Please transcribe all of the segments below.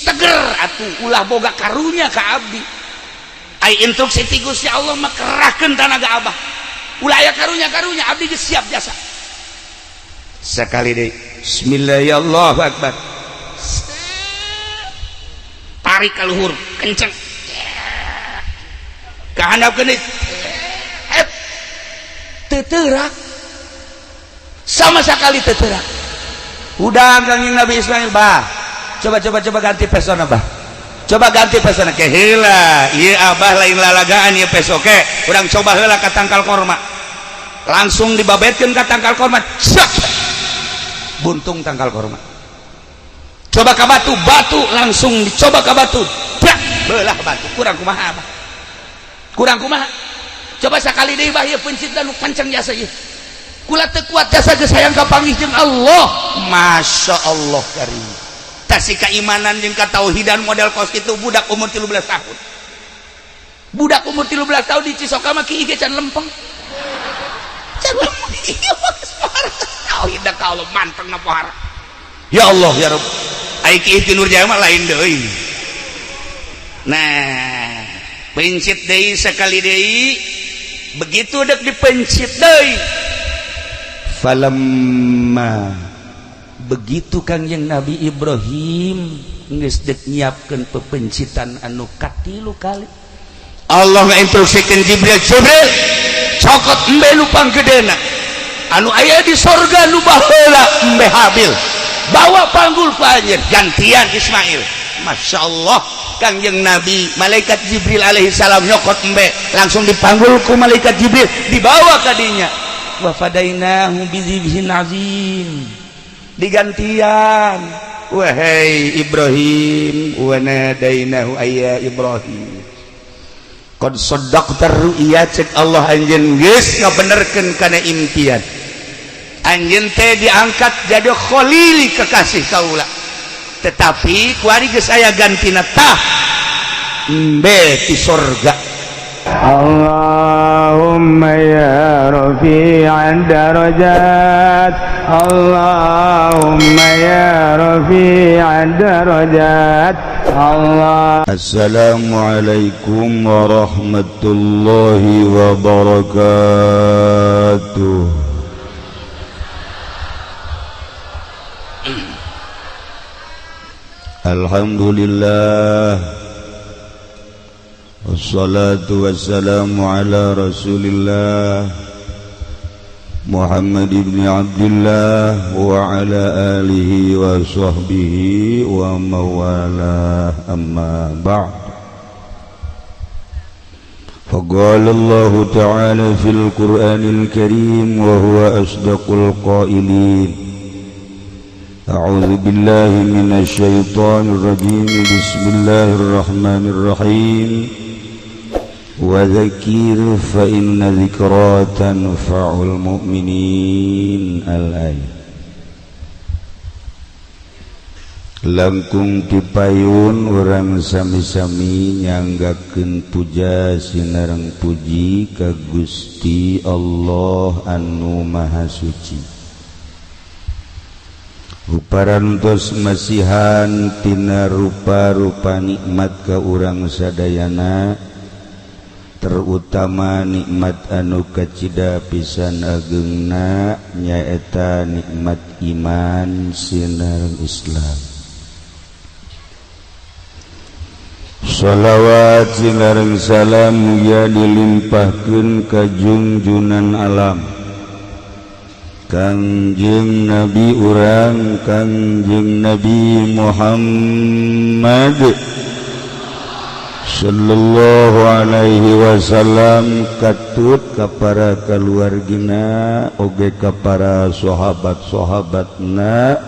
teger atuh ulah boga karunya ka abdi ai instruksi ti Gusti Allah mah kerahkeun tanaga abah ulah aya karunya abdi geus siap jasa sakali deui bismillah Allahu akbar tarik ka luhur kenceng kahandapkeun deui teu teurak sama sekali teu teurak udah kangjeng Nabi Ismail bah coba ganti pesona bah coba ganti pesona ke heula ieu abah lain lalagaan ieu pesoke urang coba heula ka tangkal korma langsung dibabetkeun ka tangkal korma sak buntung tangkal korma coba ka batu langsung dicoba ka batu dak beulah batu kurang kumaha abah kurang kumaha coba sakali deui bah ieu pencit nu kenceng jasa ieu kula teu kuat jasa geus hayang kapanggih jeung Allah masya Allah karim tasih keimanan jeung katauhidan model kos kitu budak umur 13 tahun budak umur 13 tahun di Cisoka mah kieu ge can lempeng can lempeng ieu mah geus pohara tauhid ka Allah manteng na pohara ya Allah ya Rabb ai kieu ti Nurjaya mah lain deui nah pencit deui sekali deui begitu dek dipencit deui falamma begitu kangjeng Nabi Ibrahim geus dek nyiapkeun pepencitan anu katilu kali Allah ngainstruksikeun Jibril cokot embe nu panggedena anu aya di sorga nu baheula embe Habil bawa panggul ka anjeun gantian Ismail Masya Allah kangjeng Nabi malaikat Jibril alaihi salam nyokot embe langsung dipanggul ku malaikat Jibril dibawa ka dinya wa fadainahu bizibhin azim digantian wahai Ibrahim wa nadainahu ayya Ibrahim qad saddaqta ru'ya cek Allah anjeun geus ngabenerkeun kana impian anjeun teh diangkat jadi khalil kekasih kaula tetapi kuari geus aya gantina tah embe ti sorga Allahumma ya rafi'ad darajat Allahumma ya rafi'ad darajat Allah Assalamualaikum warahmatullahi wabarakatuh Alhamdulillah wassalatu wassalamu ala rasulillah Muhammad ibn Abdullah wa ala alihi wa sahbihi wa mawala amma ba'd faqala Allah ta'ala fil Qur'anil Karim wa huwa asdaqul qailin A'udzu billahi minasy syaithanir rajim bismillahirrahmanirrahim wa dzakir fa inna dzikra tanfa'ul mu'minin al-ayat langkung dipayun urang sami-sami nyanggakeun puja sinareng puji ka Gusti Allah anu maha suci Uparantos masihan tina rupa-rupa nikmat ka urang sadayana terutama nikmat anu kacida pisan ageungna nyaeta nikmat iman sinareng Islam shalawat sinareng salam mugia dilimpahkeun ka junjunan alam Kangjeng Nabi urang Kangjeng Nabi Muhammad sallallahu alaihi wasallam katut ka para kaluargina oge ka para sahabat-sahabatna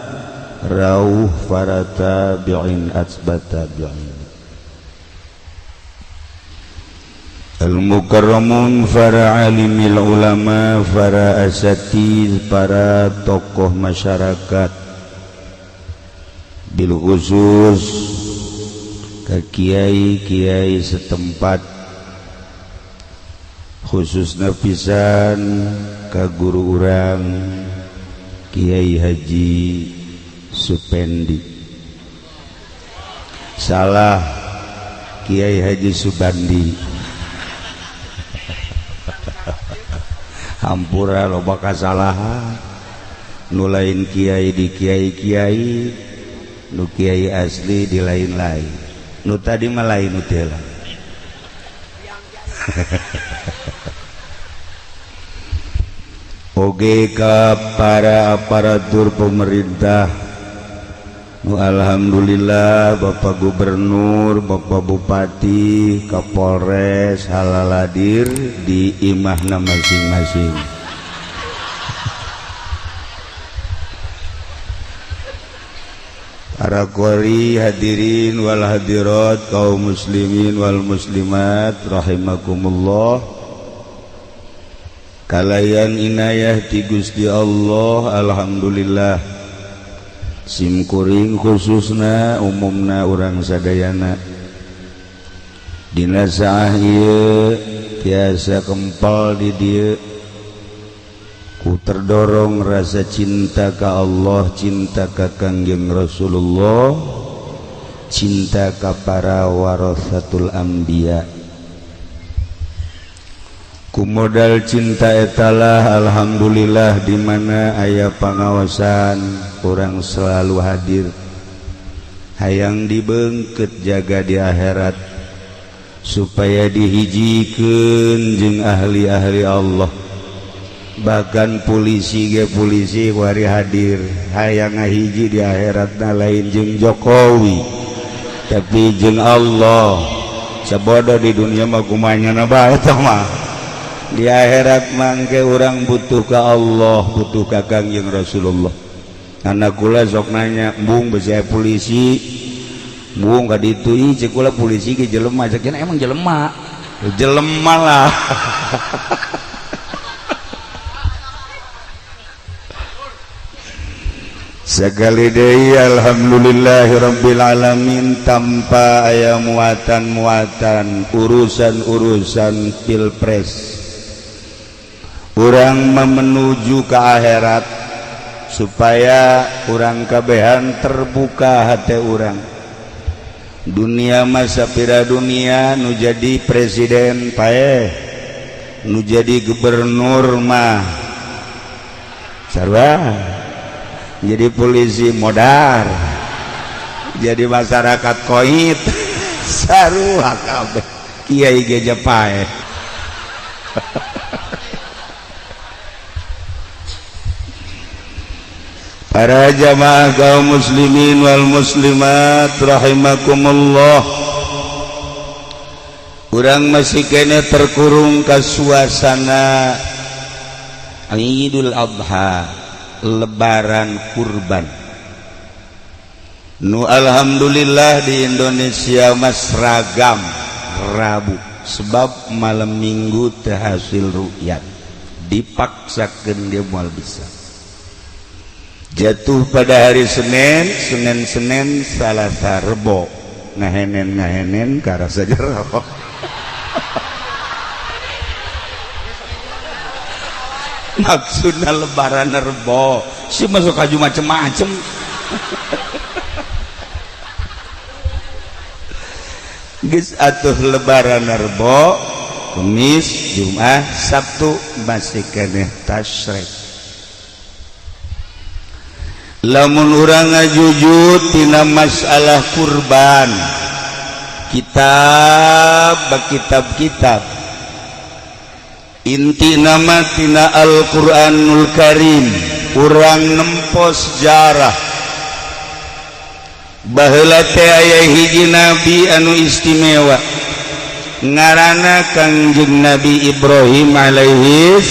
rauh para tabi'in atba tabi'in Al-Mukarramun para alimil ulama para asatiz para tokoh masyarakat bil khusus ka kiai-kiai setempat khususna pisan ka guru urang Kiai Haji Supendi salah Kiai Haji Subandi hampura loba kasalahan nu lain kiai di kiai-kiai nu kiai asli di lain-lain nu tadi mah lain nu teh lah oge ka para aparatur pemerintah nu alhamdulillah Bapak Gubernur, Bapak Bupati, Kapolres halal hadir di imahna masing-masing. Para qori hadirin wal hadirat kaum muslimin wal muslimat rahimakumullah. Kalayan inayah ti Gusti Allah alhamdulillah. Simkuring khususna umumna urang sadayana dina saah ieu tiasa kempal di dieu ku terdorong rasa cinta ka Allah, cinta ka Kangjeng Rasulullah, cinta ka para warasatul anbiya. Ku modal cinta etalah alhamdulillah di mana aya pangawasan orang selalu hadir hayang dibeungkeut jaga di akhirat supaya dihijikeun jeung ahli-ahli Allah. Bahkan polisi ge polisi wari hadir hayang ngahiji di akhiratna lain jeung Jokowi tapi jeung Allah. Sabodo di dunia mah kumanyana bae tah mah. Di akhirat mangke orang butuh ke Allah, butuh ke Kangjeng Rasulullah. Anak kula sok nanya, "Bung bisa polisi?" "Bung ka ditu ieu cek kula polisi ge jelema." Cek emang jelema. Jelema lah. Sekali deui alhamdulillahirabbil alamin tanpa aya muatan-muatan urusan-urusan pilpres. Urang menuju ke akhirat supaya urang kabehan terbuka hati urang. Dunia masa pira dunia nu jadi presiden paeh, nu jadi gubernur mah sarua, jadi polisi modar, jadi masyarakat koit sarua kabeh kiai geja paeh. Para jamaah kaum muslimin wal muslimat rahimakumullah. Urang masih kena terkurung ke suasana Idul Adha, lebaran kurban. Nu alhamdulillah di Indonesia mas ragam Rabu sebab malam minggu teu hasil ru'yat. Dipaksakeun dia moal bisa. Jatuh pada hari Senin Salasa Rebo ngahenen karasa jero. Maksudna lebaran Rebo si masuk kaju macem-macem. Geus atuh lebaran Rebo, Kamis, Jumat, Sabtu masih keneh tasyrik. Lamun urang ngajujut tina masalah kurban kitab inti nama tina Al-Quranul Karim urang nempos sejarah baheula teh aya hiji nabi anu istimewa ngaranna Kangjeng Nabi Ibrahim alaihi.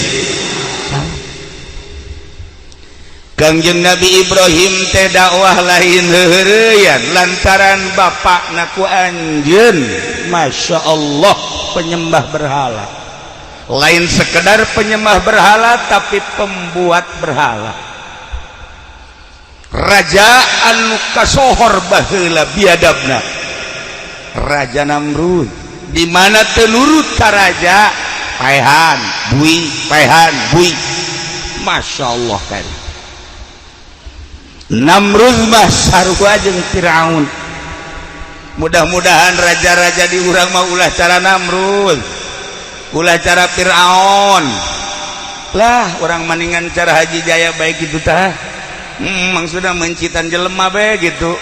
Kangjeng Nabi Ibrahim teh dakwah lain heureuyan lantaran bapakna ku anjeun Masya Allah penyembah berhala. Lain sekedar penyembah berhala tapi pembuat berhala. Raja anu kasohor baheula biadabna Raja Namrud, di mana teu nurut ka raja paehan bui Masya Allah kan. Namrud mah sarua jeung Firaun mudah-mudahan raja-raja di urang mah ulah cara Namrud, ulah cara Fir'aun lah, orang maningan cara Haji Jaya baik gitu tah. Maksudnya mencitan jelema bae gitu.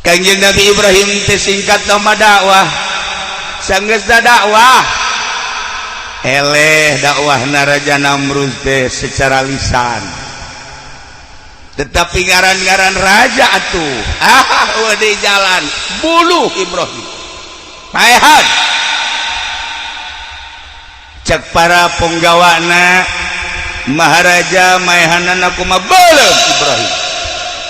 Kanjeng Nabi Ibrahim teh singkat nama dakwah, sanggeus dakwah eleh dakwahna Raja Namrud teh secara lisan, tetapi ngaran-ngaran raja atuh di jalan buluh Ibrahim maehan cek para penggawana maharaja maehanana kumaha beuleum Ibrahim.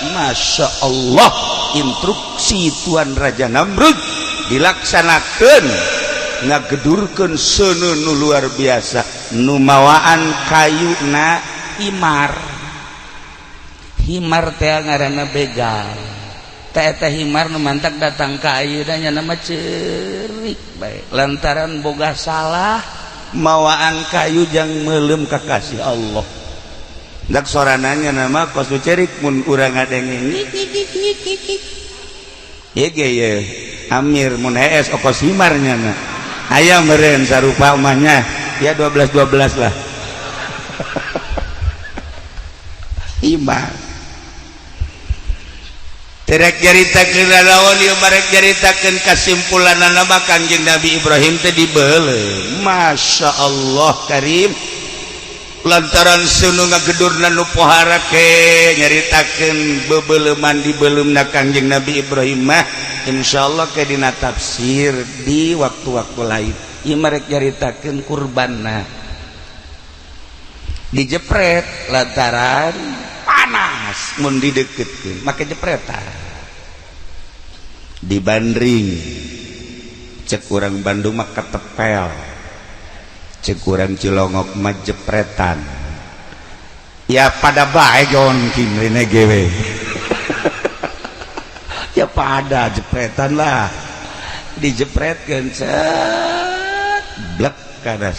Masya Allah, instruksi Tuan Raja Namrud dilaksanakan, ngagedurkeun seuneu nu luar biasa, nu mawaan kayuna himar. Himar teh ngaranna begal, eta himar nu mantak datang ka ayeuna nya nama ceurik bae lantaran boga salah mawaan kayu jang meulem kakasih Allah. Dak sorananya nama kosu cerik mun urang ngadenge ye ye Amir mun hees okos himarnya na aya meureun sarupa umahnya ya 12 lah himar terek jaritakeun lawan ieu barek jaritakeun kasimpulanna mah Kanjeng Nabi Ibrahim teh dibeuleuh. Masya Allah karim, lantaran seunu ngagedurna nu pohara ke nyaritakeun bebeuleuman dibeuleumeumna Kanjeng Nabi Ibrahim mah insyaallah ke dina tafsir di waktu-waktu lain. Ieu marek nyaritakeun kurbanna dijepret lantaran panas mun dideukeutkeun make jepretan dibandring cek urang Bandung mah ketepel, cek urang Cilongok mah jepretan. Ya pada bae jonking rene gewe ya pada jepretan lah, dijepretkeun set blek kana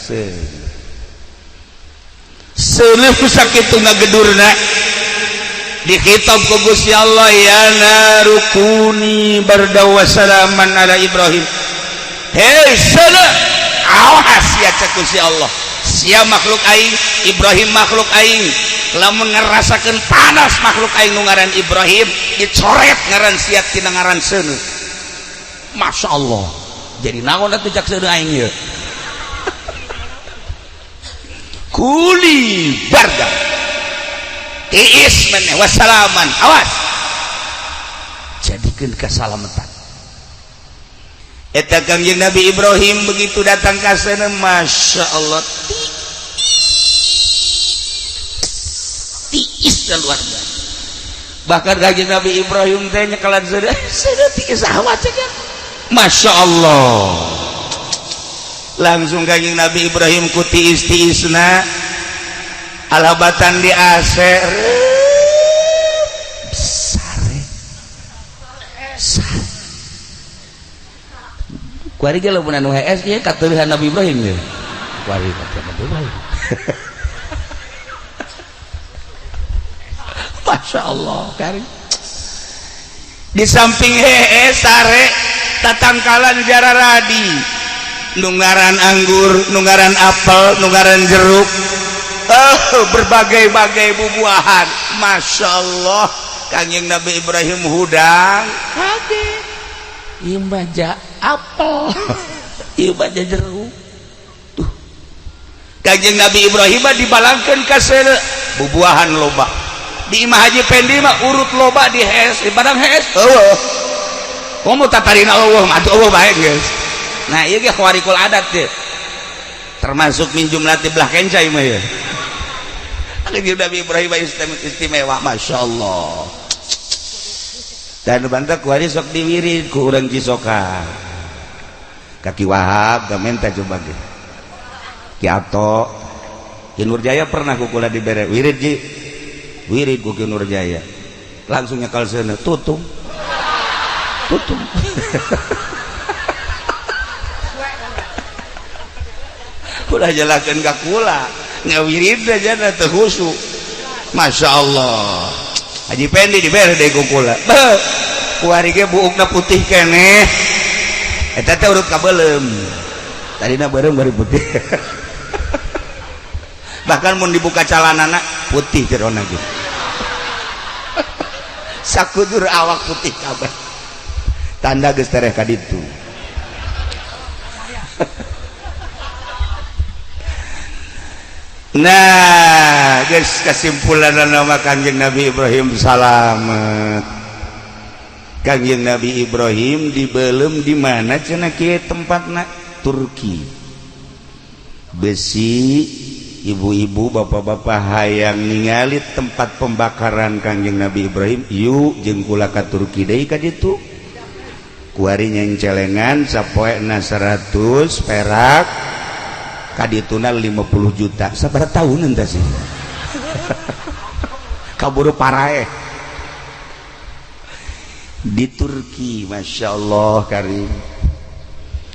seuleuh sakitu ngagedurna dikitab ku Gusti Allah, ya narukuni bardaw wa salaman ala Ibrahim. Hei sana awas ya cek Gusti Allah, sia makhluk aing Ibrahim makhluk aing lamun ngerasakeun panas makhluk aing nu ngaran Ibrahim dicoret ngaran sia tina ngaran seuneu. Masya Allah, jadi naon atuh cak seuneu aing ieu kuli barda tiis meneh wassalaman, awas jadikeun kasalamatan. Eta Kanjeng Nabi Ibrahim begitu datang ka sana, Masya Allah tiis dan luar biasa. Bahkan Kanjeng Nabi Ibrahim teh nyekelan sana tiis awat cenah. Masya Allah, langsung Kanjeng Nabi Ibrahim ku tiis-tiisna alhabatan di aser sare kuari ge lamun anu hees ieu kateulihan Nabi Ibrahim ye kuari kateulihan Nabi Ibrahim Masya Allah kari di samping hees sare tatangkalan jara radi nungaran anggur, nungaran apel, nungaran jeruk, berbagai-bagai bubuahan. Masya Allah, Kanjeng Nabi Ibrahim hudang kaget, ieu baja apel ieu baja jeruk tuh. Kanjeng Nabi Ibrahim dibalangkeun ka seuleuh bubuahan loba di Imah Haji Pendi mah urut loba di hees, di barang hees eueuh komo tatarina eueuh mah atuh eueuh bae geus. Nah ieu ge khawarikul adat teh termasuk min jumlati belah kencai mah ya. Kanjeng Nabi Ibrahim istimewa, Masya Allah. Dan bantak kuari sok diwirid ku urang Cisoka, Kaki Wahab gamenta coba ge Ki Ato Ki Nurjaya pernah ku kula dibere wirid ji wirid ku Ki Nurjaya langsung nyekal seuneu tutung ulah jelakeun ka kula ngawirid aja teh khusyuk Masya Allah Haji Pendi dibere deh kukula kuari ge buukna putih keneh eta teh urut kabelem tadina bareng bari putih bahkan mun dibuka calanana putih jerona ge sakudur awak putih kabeh tanda geus tereh ka ditu nah guys kesimpulan nama Kanjeng Nabi Ibrahim salamet Kanjeng Nabi Ibrahim dibelem di mana cenah kieu tempatna Turki besi ibu-ibu bapak-bapak hayang ningali tempat pembakaran Kanjeng Nabi Ibrahim yuk jeung kula ka Turki deui ka ditu kuari nyencelengan sapoena 100 perak kadituna 50 juta sabar tahun entah sih kaburu parae di Turki Masya Allah karim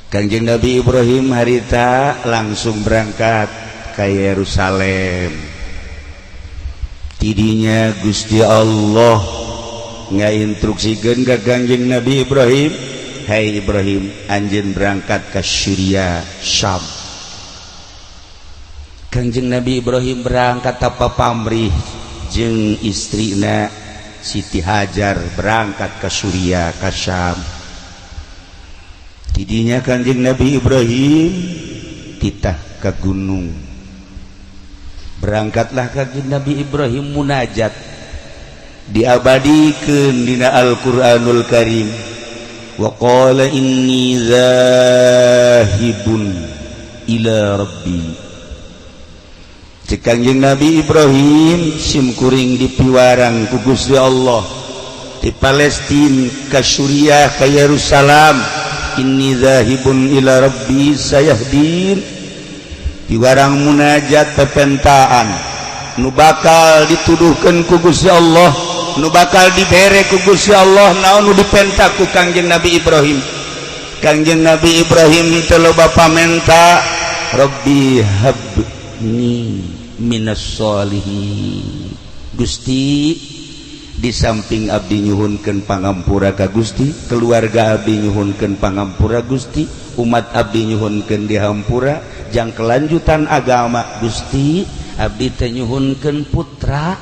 Kanjeng Nabi Ibrahim harita langsung berangkat ke Yerusalem tidinya Gusti Allah ngainstruksikeun ka Kanjeng Nabi Ibrahim hai Ibrahim anjeun berangkat ke Syria Syam Kanjeng Nabi Ibrahim berangkat apa pamrih jeung istrina Siti Hajar berangkat ke Suriah ke Syam tidinya Kanjeng Nabi Ibrahim titah ke gunung berangkatlah Kanjeng Nabi Ibrahim munajat diabadikeun dina Al-Qur'anul Karim wa qala inni zahibun ila rabbi Kanjeng Nabi Ibrahim simkuring di piwarang ku Gusti Allah di Palestina ke Suriah ke Yerusalem inni zahibun ila rabbi sayahdin piwarang munajat pepentaan nu bakal dituduhkeun ku Gusti Allah nu bakal dibere ku Gusti Allah naon nu dipenta ku Kanjeng Nabi Ibrahim Kanjeng Nabi Ibrahim teu loba pamenta rabbi habni minas solihin Gusti di samping abdi nyuhunkeun pangampura ka Gusti keluarga abdi nyuhunkeun pangampura Gusti umat abdi nyuhunkeun dihampura jang kelanjutan agama Gusti abdi teh nyuhunkeun putra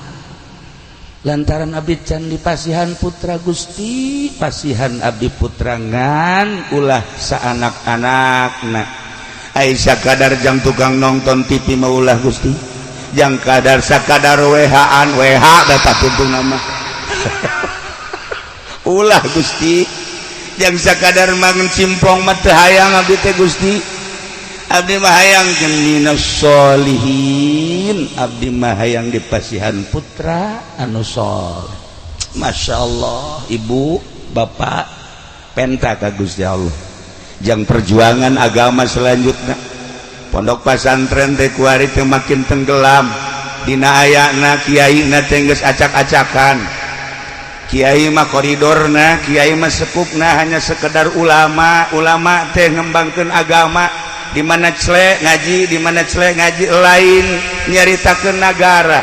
lantaran abdi can dipasihan putra Gusti pasihan abdi putra ngan ulah saanak-anakna ai sakadar jang tukang nonton TV maulah Gusti jang kadar sakadar WH-an WH data tuntung nama ulah Gusti jang sakadar mangun cimpong mah teu hayang abdi teh Gusti abdi mah hayang minas solihin abdi mah hayang dipasihan putra anu saleh Masya Allah ibu bapak penta ka Gusti Allah jang perjuangan agama selanjutnya pondok pesantren teh kuari teh makin tenggelam dina ayana kiai na teh geus acak-acakan kiai mah koridorna kiai mah sepupna hanya sekedar ulama teh ngembangkeun agama di mana celek ngaji lain nyaritakeun nagara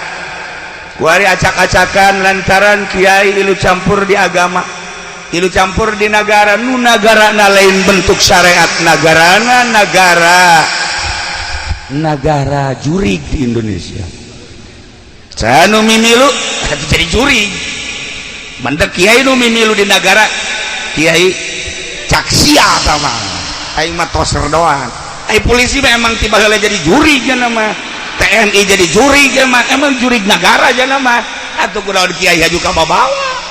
kuari acak-acakan lantaran kiai ilu campur di agama ilu campur di negara nu nagarana lain bentuk syariat nagarana negara jurig di Indonesia saya nu mimilu itu jadi jurig mandek kiai nu mimilu di negara kiai caksia sama ai mah toser doang ai polisi memang tiba heula jadi jurig ya nama TNI jadi jurig ya mah emang jurig negara ya nama atuh kunaon kiai haju ka babawa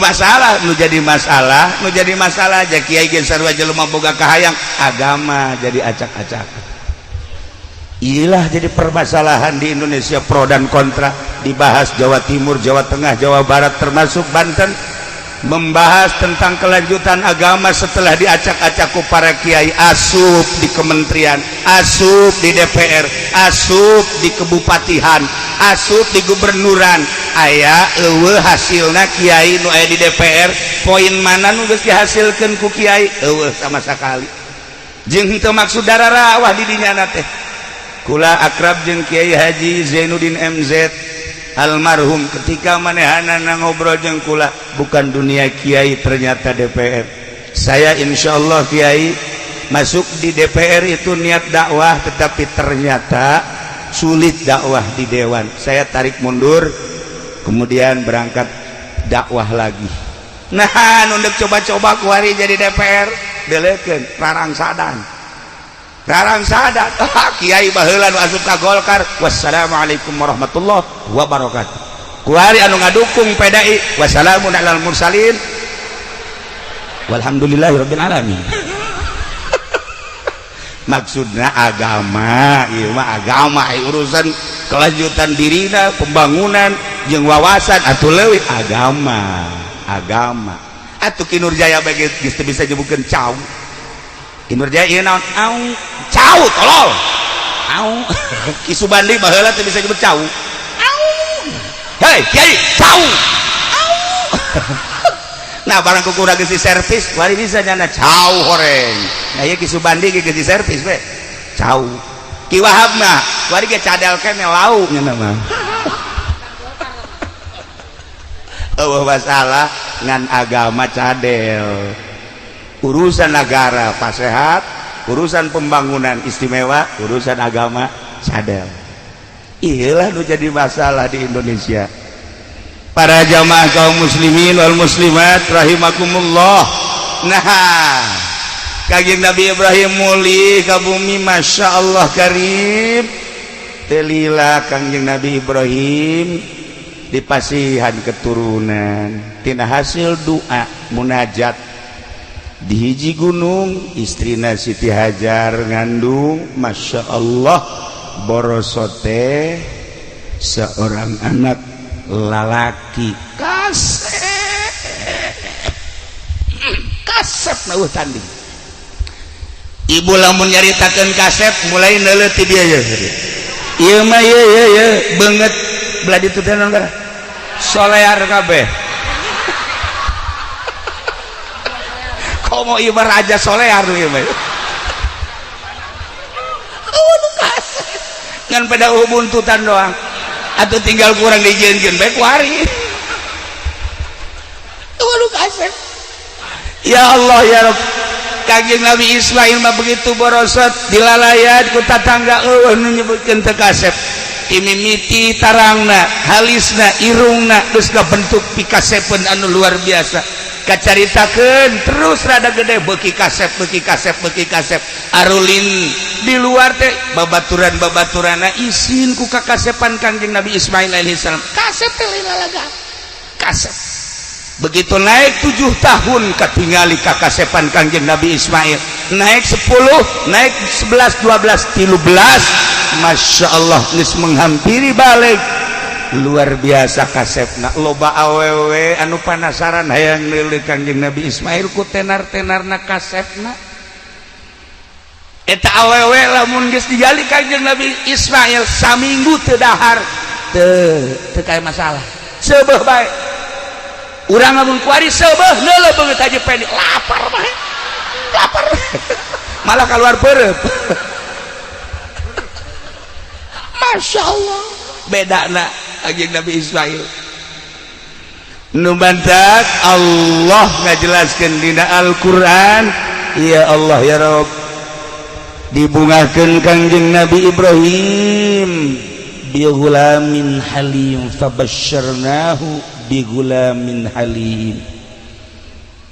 masalah nu jadi masalah aja kiai gen sarua jelema boga kahayang agama jadi acak-acak inilah jadi permasalahan di Indonesia pro dan kontra dibahas Jawa Timur Jawa Tengah Jawa Barat termasuk Banten membahas tentang kelanjutan agama setelah diacak-acak ku para kiai asup di kementerian asup di DPR asup di kebupatihan asup di gubernuran aya eueuh hasilna kiai nu aya di DPR poin mana nu geus dihasilkeun ku kiai eueuh sama sakali jeung henteu maksud dararawah di dinyana teh kula akrab jeung Kiai Haji Zainuddin MZ almarhum ketika manehanana ngobrol jeung kula bukan dunia kiai ternyata DPR. Saya insyaallah kiai masuk di DPR itu niat dakwah tetapi ternyata sulit dakwah di dewan. Saya tarik mundur kemudian berangkat dakwah lagi. Nah, nunduk coba-coba kuari jadi DPR delekeun rarang sadan. Kiai baheula nu asup ka Golkar. Wassalamualaikum warahmatullahi wabarakatuh. Kuari anu ngadukung PDI. Wassalamun alal mursalin. Walhamdulillahirabbil alamin. Maksudna agama, ieu mah agama urusan kelanjutan dirina, pembangunan jeung wawasan atuh leuwih agama. Atuh Kinurjaya bage geus teu bisa nyebutkeun cau. Kinurjaya ieu naon? Au, cau tolol. Au. Ki Subandi baheula teu bisa nyebut cau. Au. Hei, Kiai, cau. Au. Nah, barang kukurang geus servis, wari bisa nyana cau horeng. Nah, ieu Ki Subandi ge geus servis we. Cau. Ki Wahab mah, wari ge cadel kene lau nyana mah. Eueuh masalah ngan agama cadel. Urusan negara pas sehat, urusan pembangunan istimewa, urusan agama cadel. Iyalah nu jadi masalah di Indonesia. Para jamaah kaum muslimin wal muslimat rahimakumullah. Nah, Kangjeng Nabi Ibrahim muli ka bumi, Masya Allah karim. Telila Kangjeng Nabi Ibrahim dipasihan keturunan tina hasil doa munajat di hiji gunung. Istrina Siti Hajar ngandung, Masya Allah, borosote seorang anak lalaki. Kasep nauh tanding. Ibu lamun nyaritakeun kasep mulai neuleuh ti dia ya. Ieu mah ye beungeut belah ditu teh naon gara? Solear kabeh. Komo ieu mah raja solear ieu mah. Anu kasep. Ngan pada buntutan doang. Atuh tinggal kurang dijieunkeun bae kuari. Anu kasep. Ya Allah ya Rabb. Kangjeng Nabi Ismail mah begitu borosot dilalayan ku tatangga nu nyebutkeun teu kasep. Imimiti tarangna, halisna, irungna geus bentuk pikasepeun anu luar biasa. Kacaritakeun terus rada gede beuki kasep. Arulin di luar teh babaturan-babaturana isin ku kakasepan Kangjeng Nabi Ismail alaihi salam. Kasep teh lalaga. Kasep. Begitu naik 7 tahun katingali kakasepan Kangjeng Nabi Ismail, naik 10, naik 11, 12, 13, Masya Allah geus menghampiri balik. Luar biasa kasepna. Loba awewe anu penasaran hayang nilai Kangjeng Nabi Ismail ku tenar-tenarna kasepna. Eta awewe lamun geus digali Kangjeng Nabi Ismail saminggu teu dahar teu kae masalah. Seubeuh bae urang lamun kuari seubeuh neuleuh beungeut haji pendek lapar mah. Lapar. Malah keluar peureup. Masya Allah. Bedana Kangjeng Nabi Ismail. Nu bantak Allah ngajelaskeun dina Al-Qur'an, ya Allah ya Rabb, dibungakeun Kangjeng Nabi Ibrahim bi ghulamin halim fabasyarnahu bi ghulamin halim.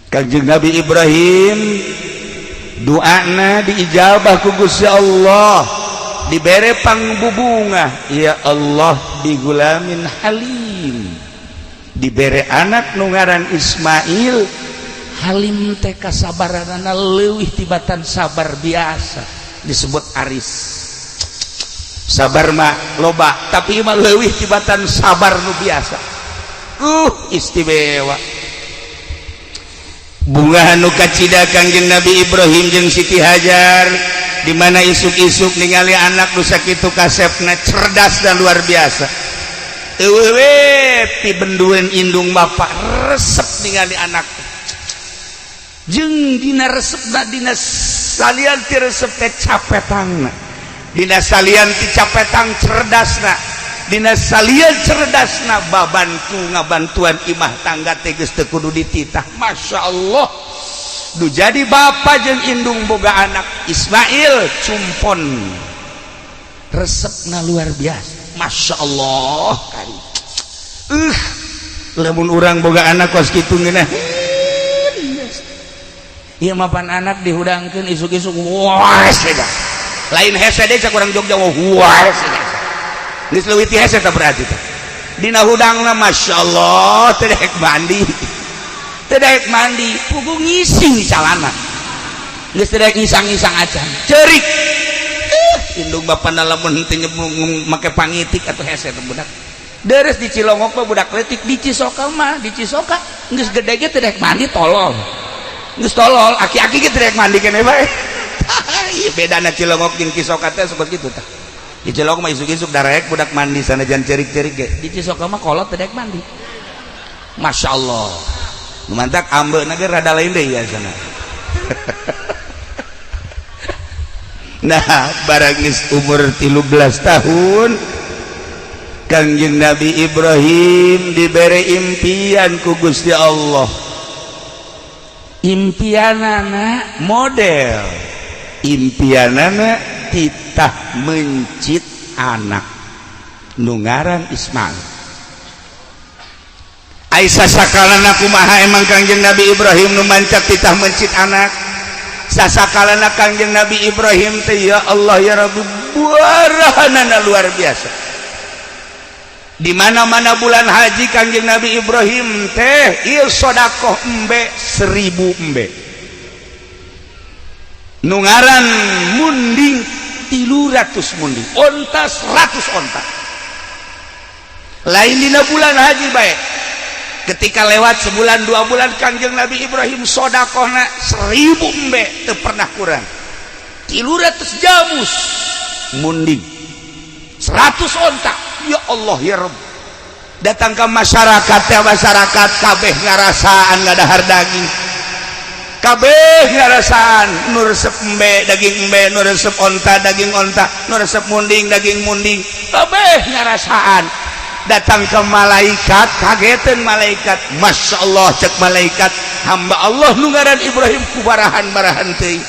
Kangjeng Nabi Ibrahim doana diijabah ku Gusti Allah, dibere pangbubungah, ya Allah bi ghulamin halim, dibere anak nu ngaran Ismail. Halim teh kasabaranana leuwih tibatan sabar biasa, disebut aris. Sabar mah loba, tapi mah leuwih tibatan sabar nu biasa. Istimewa. Bunga nu kacida Kangjeng Nabi Ibrahim jeung Siti Hajar, di mana isuk-isuk ningali anak nu sakitu kasepna cerdas dan luar biasa. Eueuh ti bendueun indung bapa resep ningali anak. Jeung dina resepna dina salian ti resep teh capetangna. dina salian ti capetang cerdasna, dina salian cerdasna babantu ngabantuan imah tangga teh geus teu kudu dititah. Masya Allah, du jadi bapa jeung indung boga anak. Ismail cumpon resepna luar biasa. Masya Allah kali. Lamun urang boga anak kos kitu ngeunah. Ieu mapan anak dihudangkeun isuk-isuk wah seda. Lain hese deui cak urang Jogja wah seda. Geus leuwih ti hese teh berarti teh. Dina hudangna masyaallah teu daek mandi. Teu daek mandi, pugu ngising calana. Geus teu daek ngisang-ngisang acan. Ceurik. Indung bapana lamun teu make pangitik atuh hese teh budak. Deres di Cilongok mah budak leutik, di Cisoka mah, di Cisoka geus gede ge teu daek mandi tolol. Geus tolol, aki-aki ge teu daek mandi keneh bae. Ieu bedana Cilongok jeung Cisoka teh seperti kitu tah. Di Cilongok mah isuk-isuk dareek budak mandi sanajan cerik-cerik ge. Di Cisoka mah kolot teu daek mandi. Masya Allah. Numantak ambeuna ge rada lain deui ya sana. Nah, barang geus umur 13 tahun Kangjeng Nabi Ibrahim diberi impian ku Gusti Allah. Impianana model, impianana titah mencit anak nu ngaran Ismail. Aisyah sakalana kumaha emang Kangjeng Nabi Ibrahim nu mancak titah mencit anak. Sasakalana Kangjeng Nabi Ibrahim teh ya Allah ya Rabbi buarahanana luar biasa. Di mana-mana bulan haji Kangjeng Nabi Ibrahim teh ieu sedekah embe 1000 embe. Nu ngaran munding 300 munding, onta 100 onta. Lain dina bulan haji bae. Ketika lewat sebulan 2 bulan Kangjeng Nabi Ibrahim sedekahna 1000 embe teu pernah kurang. 300 jamus munding. 100 onta. Ya Allah ya Rabb, datang ke masyarakat ya masyarakat kabeh ngarasaan ngadahar daging, kabeh ngarasaan nu resep embe daging embe, nu resep onta daging onta, nu resep munding daging munding, kabeh ngarasaan. Datang ke malaikat kageteun malaikat. Masya Allah cek malaikat hamba Allah nu ngaran Ibrahim kubarahan-barahan teuing.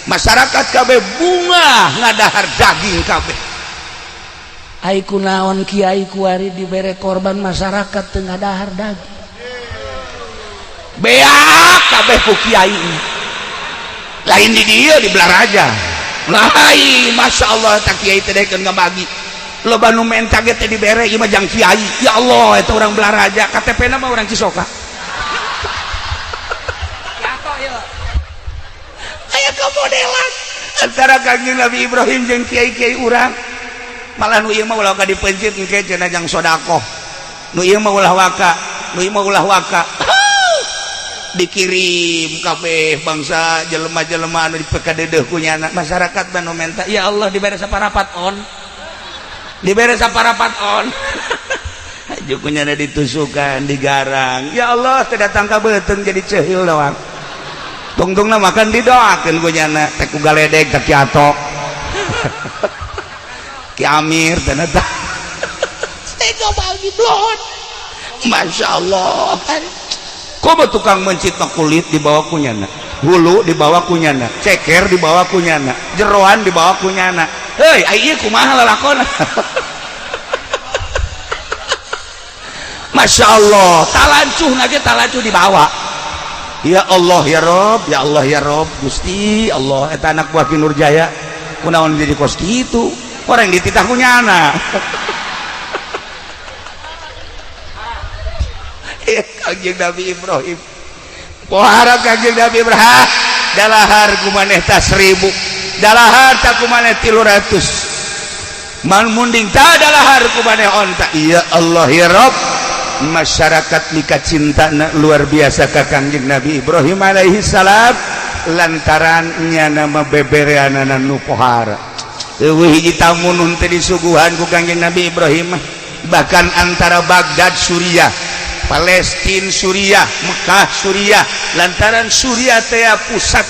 Masyarakat kabeh bunga ngadahar daging kabeh. Ai kunaon kiai kuari dibere korban masyarakat teu ngadahar daging. Beak kabeh ku kiai. Lain di dieu di Blaraja. Lain masyaallah tak kiai teh daekeun ngabagi. Loba nu menta ge teh dibere ieu mah jang kiai. Ya Allah eta urang Blaraja, KTP-na mah urang Cisoka. Yato ieu. Aya kemodelan antara Kangjeng Nabi Ibrahim jeung kiai-kiai urang. Malah nu ieu mah ulah ka dipencit engke cenah jang sedekah. Nu ieu mah ulah waka, nu ieu mah ulah waka. Dikirim kabeh bangsa jelema-jelema anu dipekadeudeuh ku nyana masyarakat banu menta. Ya Allah dibere saparapat on. Dibere saparapat on. Juku nyana ditusukan, digarang. Ya Allah teu datang ka beuteung jadi ceuhil doang. Tungtungna makan didoakeun ku nyana teh ku galedeg ka kiato. Ki Amir ternyata saya bagi blon. Masya Allah kok tukang mencit kulit dibawa kunyana, hulu dibawa kunyana, ceker dibawa kunyana, jeroan dibawa kunyana. Hei ieu kumaha lalakona. Masya Allah talancuh nage talancuh dibawa. Ya Allah ya Rob, ya Allah ya Rob, Gusti Allah eta anak buah Ki Nurjaya kunaon jadi kos kitu. Orang dititah kunyana. Kangjeng Nabi Ibrahim pohara Kangjeng Nabi Ibrahim dalahar kumaneh ta 1000, dalahar ta kumaneh 300, man munding ta dalahar kumaneh onta. Ya Allah ya Rabb, masyarakat mika cintana luar biasa ka Kangjeng Nabi Ibrahim alaihi salam lantaran nyana bebereanana nu pohara. Eueuh hiji tamu nun teh disuguhan ku Kangjeng Nabi Ibrahim, bahkan antara Baghdad Suriah, Palestina Suriah, Mekah Suriah, lantaran Suriah teh pusat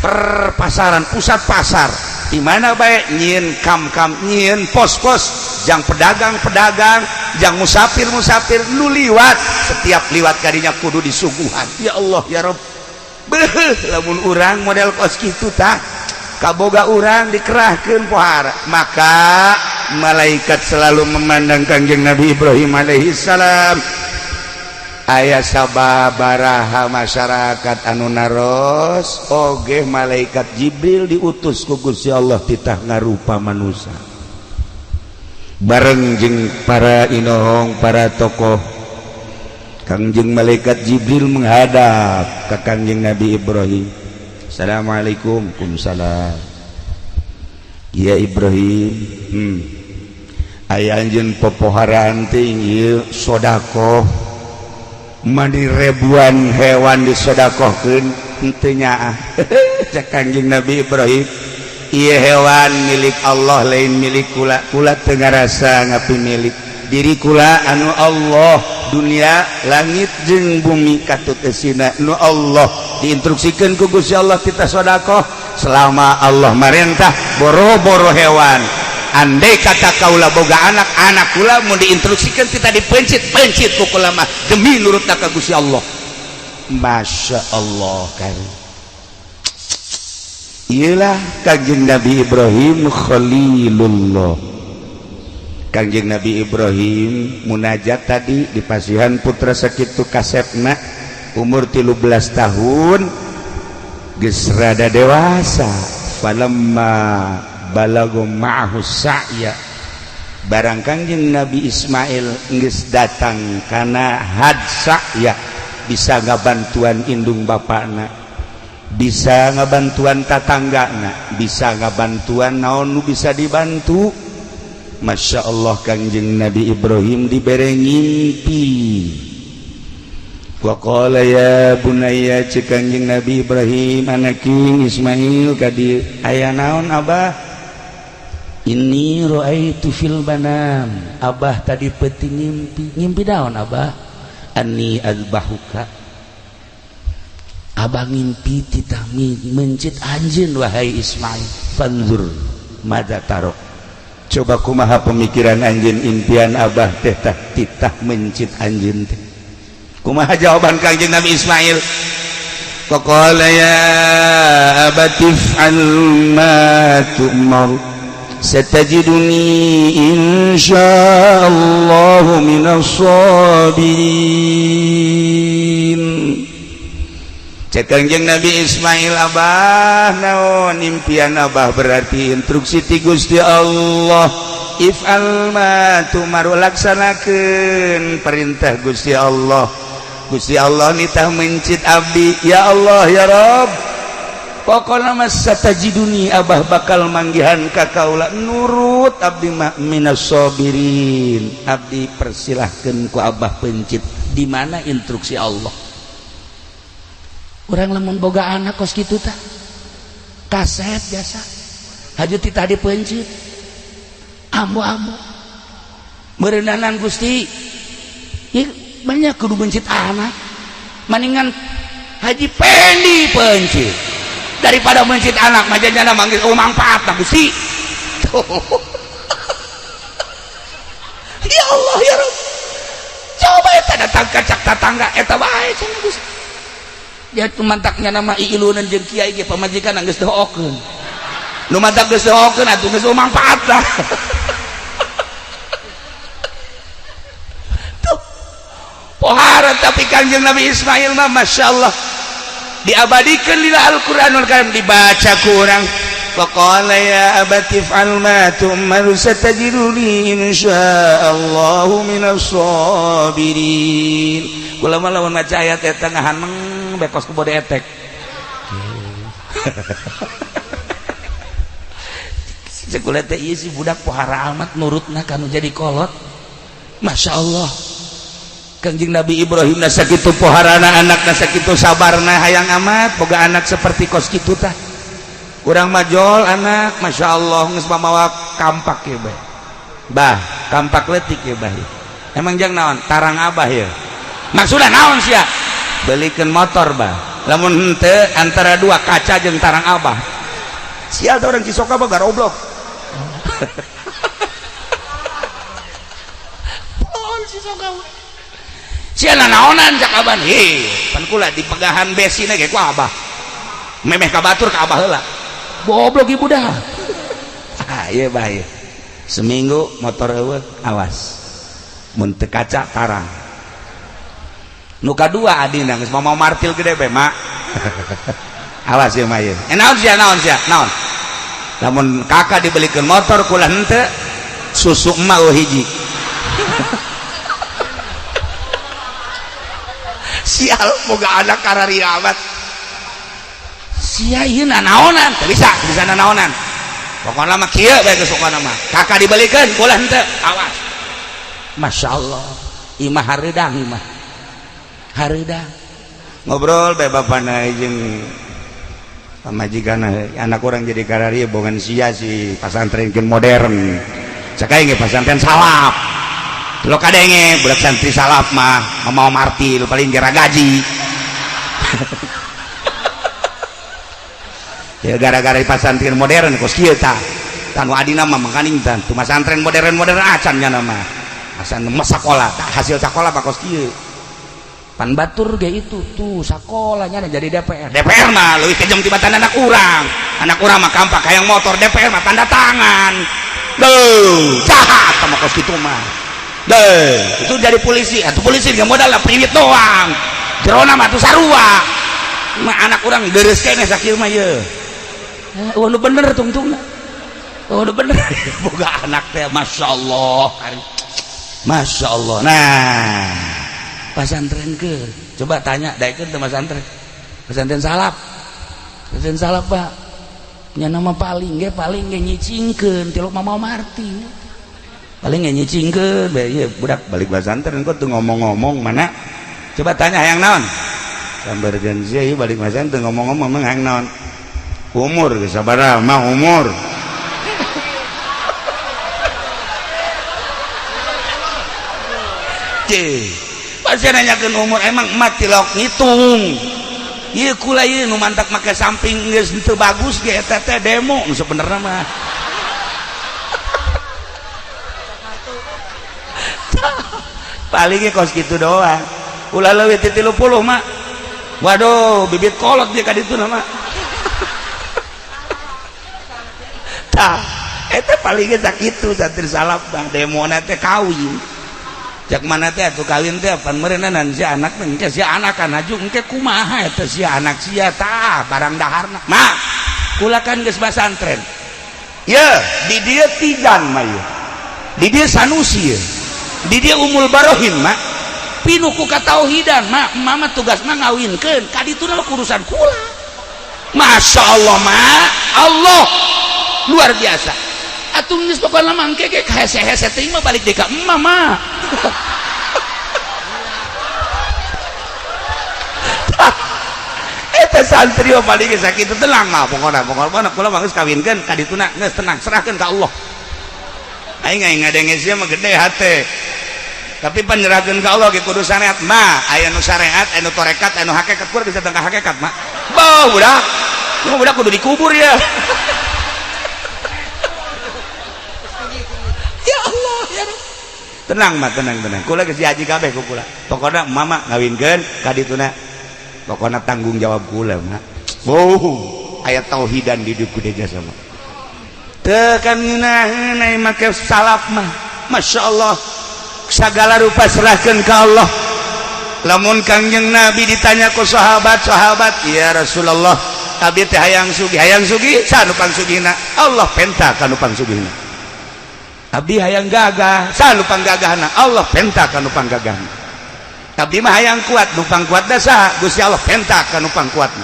perpasaran, pusat pasar. di mana baik nyin kam-kam nyin pos-pos jang pedagang-pedagang jang musafir-musafir nu liwat setiap liwat kadinya kudu disuguhan ya Allah ya Rabb beuh lamun urang model kos kitu tah kaboga urang dikerahkeun pohara maka malaikat selalu memandang Kangjeng Nabi Ibrahim alaihi salam aya sababaraha masyarakat anu naros oge malaikat Jibril diutus ku Gusti Allah titah ngarupa manusia bareng jeung para inohong para tokoh Kangjeng malaikat Jibril menghadap ke Kangjeng Nabi Ibrahim Assalamualaikum Waalaikumsalam ya Ibrahim aya anjeun popoharaan teh ieu sedekah mani ribuan hewan disodakohkeun henteu nyaah cek Kangjeng Nabi Ibrahim ieu hewan milik Allah lain milik kula kula teu ngarasa ngapi milik diri kula anu Allah dunia langit jeung bumi katut eusina nu Allah diinstruksikeun ku Gusti Allah kita sodakoh selama Allah marentah boro-boro hewan andai kata kaula boga anak kula mau diinstruksikan kita dipencit ku kula mah demi nurutna ka Gusti Allah Masya Allah kan iyalah Kangjeng Nabi Ibrahim Khalilullah Kangjeng Nabi Ibrahim munajat tadi di pasihan putra sakitu kasepna umur 13 tahun geus rada dewasa falamma balago ma'ahu sa'ya barang Kangjeng Nabi Ismail geus datang kana had sa'ya bisa ngabantuan indung bapakna bisa ngabantuan tatanggana bisa ngabantuan naon nu bisa dibantu Masya Allah Kangjeng Nabi Ibrahim dibere ngimpi wa qala ya bunayya cek Kangjeng Nabi Ibrahim anaking Ismail kadi aya naon abah ini ra'aitu fil manam abah tadi peuting ngimpi daon abah anni azbahuka abah ngimpi titah mencit anjeun wahai Ismail fanzur madza taro coba kumaha pemikiran anjeun impian abah teh titah mencit anjeun teh kumaha jawaban Kangjeng Nabi Ismail faqala ya abatif al ma tu'mar satajiduni insyaallah minas sabirin cek Kangjeng Nabi Ismail abah naon impian abah berarti instruksi ti Gusti Allah if'al ma tu'mar laksanakeun perintah Gusti Allah Gusti Allah nitah mencit abdi ya Allah ya Rabb pokona mas satajiduni abah bakal manggihan ka kaula nurut abdi minas sabirin abdi persilahkeun ku abah pencit di mana instruksi Allah urang lamun boga anak kos kitu tah kaset biasa haju titah dipencit ambo-ambo meureunanan Gusti banyak kudu mencit anak mendingan haji pendi pencit daripada mencit anak majanya manggil manfaat tak Gusti ya Allah ya Rabb coba eta datang kacak tatangga eta bae cenah Gusti dia mantaknya nama iilunan jeung kiai ge pamajikan geus doakeun nu mantak geus doakeun atuh geus manfaat lah pohara tapi Kangjeng Nabi Ismail mah Masya Allah diabadikan di Al-Quranul Karim dibaca kurang faqala ya abati if'al ma tu'mar satajiduni insyaallah minas sabirin kula mah lamun maca ayat eta ngahan bekos ku bode etek sekolah teh ieu si budak pohara amat nurutna kanu jadi kolot Masya Allah Kangjeng Nabi Ibrahim sakitu poharana anakna sakitu sabarna hayang amat boga anak seperti kos kitu tah urang majol anak Masya Allah geus mamawa kampak ya bah kampak leutik ya bah emang jang naon tarang abah ya maksudna naon sia belikeun motor bah lamun henteu antara dua kaca jeung tarang abah sial tuh orang Cisoka mah garoblok. Pohon Cisoka sial naonan cak abah he pan kula di pegahan besina ge ku abah memeh ka batur ka abah heula goblok ibu dah. Iya bahaya seminggu motor eueuh awas mun teu kaca tarang nu kadua adina geus mau martil gede be mak. Awas ya mah ieu naon lamun kakak dibelikeun motor kula henteu susu emak hiji. Sial boga anak kararia amat sia ieu naonan teu bisa naonan pokokna mah kieu bae geus pokona mah kakak dibelikeun kula henteu awas. Masya Allah imah hareudang imah hareudang ngobrol bae bapana jeung pamajikanna anak orang jadi kararia bogan sia si pasantrenkeun modern cakay ge pasantren salap lo kadenge budak santri salap mah mau martil paling gara gaji. Ya gara-gara pasantren modern kos kieu tah tanu adina mah makaning tah tu pasantren modern acan nya nama pasantren sakola hasil sakola pak kos kieu pan batur ge itu tuh sakolanya jadi DPR mah leuwih kejam tibatan anak urang mah kampak hayang motor DPR mah tanda tangan deuh jahat sama kos kitu mah deuh itu jadi polisi atuh polisi ge modal priwit doang jerona mah tuh sarua mah anak urang geureus keneh sakieu mah ye nu bener tungtungna nu bener boga anak teh masyaallah nah pasantren ke coba tanya daekeun teh pesantren salap Pak nya nama paling ge nyicingkeun tilu mau marti paling ge nyicingkeun bae ieu budak balik pesantren kok tuh ngomong-ngomong mana coba tanya hayang naon sambarkeun sia ieu balik pesantren ngomong-ngomong mah hayang naon umur ge sabaraha mah umur pasti nanyakan umur emang emak tilok ngitung iya kula iya nu mantak make samping geus teu bagus ge eta teh demo sebenarnya mah. Palingnya kos gitu doang ulah leuwih ti 30 mak waduh bibit kolot dia ka ditu na mak. Tah eta palingnya sakitu santri salap bang demona teh kawin jak mana teh atuh kawin teh pan meureunan si anak teh engke si anak kan aju engke kumaha eta si anak sia tah barang daharna mak kula kan geus basantren ye di dieu tigan mah ye di dieu sanusi ye di dieu umul barohin mak pinuh ku katauhidan mak mama tugas mah ngawinkeun ka dituna urusan kula masya Allah mak Allah luar biasa atuh geus pokona mangke ge hese-hese teh mah balik deui ka emma mah. Eta santri mah paling sakitu tenang mah pokona kula mah geus kawinkeun ka dituna geus tenang serahkeun ka Allah. Aing ngadenge sia mah gede hate. Tapi penyerahkeun ka Allah ge kudu syariat mah aya nu syariat aya nu torekat aya nu hakikat kudu bisa tengah hakikat mah. Beuh budak. Nu budak kudu dikubur ya. Ya Allah ya tenang mah tenang kula geus haji kabeh ku kula pokona mama ngawinkeun ka dituna pokona tanggung jawab kula mah aya tauhidan di hidup kudu jasa mah teu kan ngeunaheun make salaf mah masyaallah sagala rupa serahkeun ka Allah lamun Kangjeng Nabi ditanya ku sahabat ya Rasulullah abdi teh hayang sugih sanu pangsugihna Allah penta kanu pangsugihna abdi hayang gagah saha panggagahna Allah penta kanu panggagahna abdi mah hayang kuat nu pangkuatna saha Gusti Allah penta kanu pangkuatna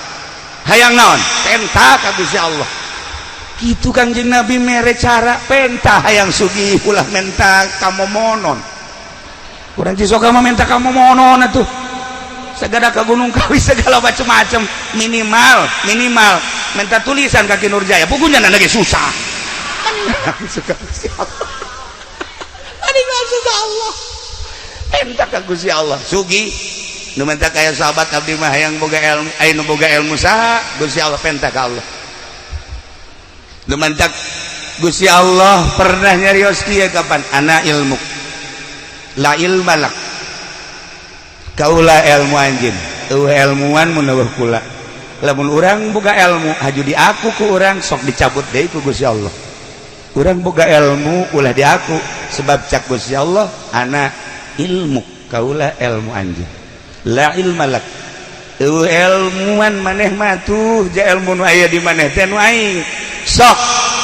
hayang naon penta ka Gusti Allah kitu Kangjeng Nabi mere cara penta hayang sugih ulah menta kamomonon urang Cisoka mah menta kamomonon atuh sagada ka Gunung Kawi segala macam-macam minimal menta tulisan kaki Nurjaya bukunya lagi susah suka Allah entah ka Gusti Allah sugi nu menta kaya sahabat abdi mah hayang boga ilmu aya nu boga ilmu saha Gusti Allah penta ka Allah Dumantak Gusti Allah pernah nyarios kieu kapan? Ana ilmu la ilmalak, kaula ilmu anjeun ilmuwan mun eueuh kula. Lamun urang boga ilmu haju di aku ku urang sok dicabut deui ku Gusti Allah. Urang boga ilmu ulah di aku sebab cak Gusti Allah ana ilmu kaula ilmu anjeun la ilmalak, eueuh ilmuwan maneh mah tuh ja ilmu nu aya di maneh teh nu aing sok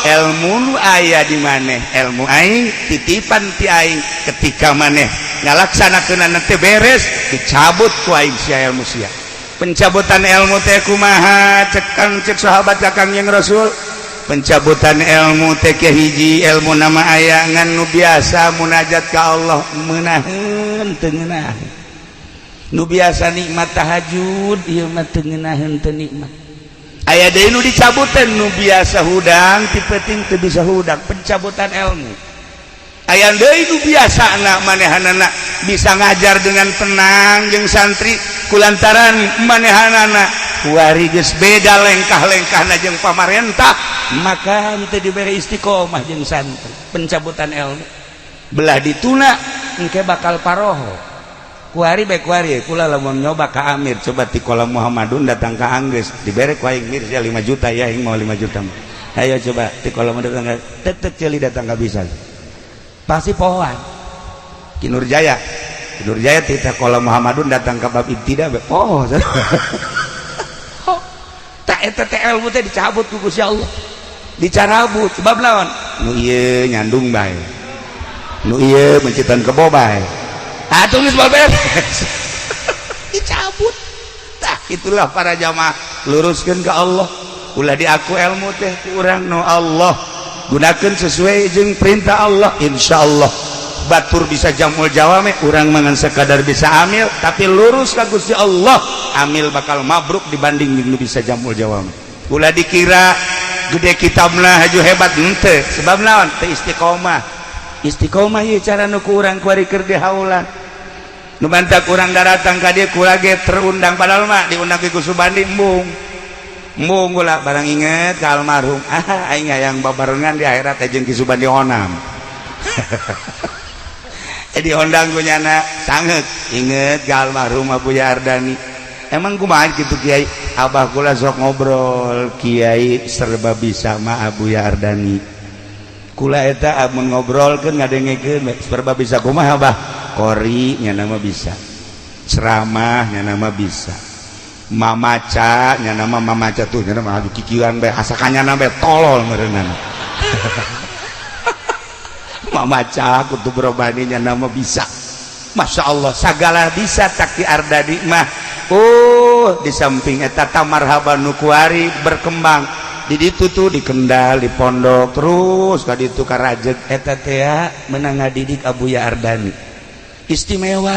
ilmu nu aya di maneh ilmu aing titipan ti aing ketika maneh ngalaksanakeunana teh beres dicabut ku aing sia ilmu sia. Pencabutan ilmu teh kumaha cek sahabat kakang yang Rasul? Pencabutan ilmu teh hiji ilmu nama aya ngan nu biasa munajat ka Allah meunaheun teu ngeunaheun. Nu biasa nikmat tahajud ieu mah teu ngeunaheun teu nikmat. Aya deui nu dicabutan nu biasa hudang ti penting teu bisa hudang, pencabutan ilmu. Aya deui nu biasana manehanana bisa ngajar dengan tenang jeung santri kulantaran manehanana kuari geus beda lengkah-lengkahna jeung pamarentah maka teu diberi istiqomah jeung santri. Pencabutan ilmu belah dituna engke bakal paroho kuari bae kuari kula lamun nyoba ka Amir coba ti kolam Muhammadun datang ka Anggris dibere ku aing mir 5 juta ya aing mau 5 juta ayo coba ti kolam datang tetep ceuli datang ka bisa pasti pohoan Kinur Jaya ti kolam Muhammadun datang ka bab ibtida poho tak eta teh ilmu teh dicabut ku Gusti Allah dicarabut sebab naon nu ieu nyandung bae nu ieu mencitan kebo bae tulis beres dicabut. Tah itulah para jamaah luruskeun ka Allah ulah diaku ilmu teh urang nu Allah gunakeun sesuai jeung perintah Allah insyaallah batur bisa jamul jawame urang mangan sekadar bisa amil tapi lurus ka Gusti Allah amil bakal mabruk dibanding nu bisa jamul jawame. Ulah dikira gede kitabna haju hebat henteu sebab naon teu istiqomah ieu cara nu ku urang kuari keur dihaulan nu bantak urang daratang ka dieu kula ge terundang padahal mah diundang ku Subandi embung kula barang inget ka almarhum aing hayang babarengan di akhirat jeung ki Subandi onam diundang ku nyana sangeut inget ka almarhum Abuya Ardani. Emang kumaha kitu Kiai? Abah kula sok ngobrol Kiai serba bisa mah Abuya Ardani. Kula eta amun ngobrolkeun ngadengekeun serba bisa kumaha Abah? Kori nya nama bisa. Ceramah nya nama bisa. Mamaca nya nama mamaca tuh nya nama adu kikiran bae asakanya nama tolol meureunana. Mamaca kudu berobani nya nama bisa. Masya Allah sagala bisa tak di Ardani mah di samping eta tamarhaban nu kuari berkembang di ditu tuh di Kendal di pondok terus ka ditu ka Rajeg eta teh meunang ngadidik Abuya Ardani istimewa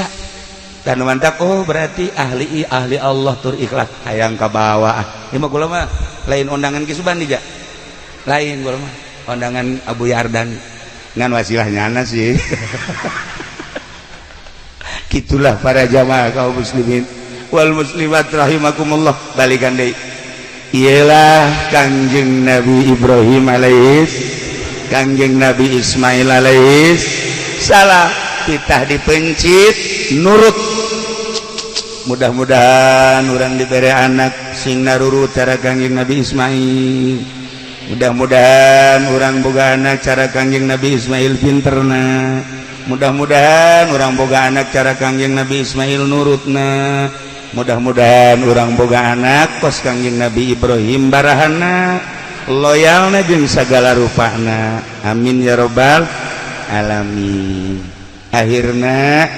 dan mantap. Berarti ahli Allah tur ikhlas hayang ka bawah ieu mah kula mah lain undangan ki Subandi ja lain kula mah undangan Abuya Ardani ngan wasilahnya sih. Gitulah para jamaah kaum muslimin wal muslimat rahimakumullah. Balikan deui ialah Kangjeng Nabi Ibrahim alaihis Kangjeng Nabi Ismail alaihis salam kita dipencit nurut. Mudah-mudahan urang dibere anak sing narurut cara Kangjeng Nabi Ismail. Mudah-mudahan urang boga anak cara Kangjeng Nabi Ismail pinterna. Mudah-mudahan orang boga anak cara Kangjeng Nabi Ismail nurutna. Mudah-mudahan orang boga anak kos Kangjeng Nabi Ibrahim barahana loyalna jeung sagala rupana. Amin ya rabbal alamin. Akhirna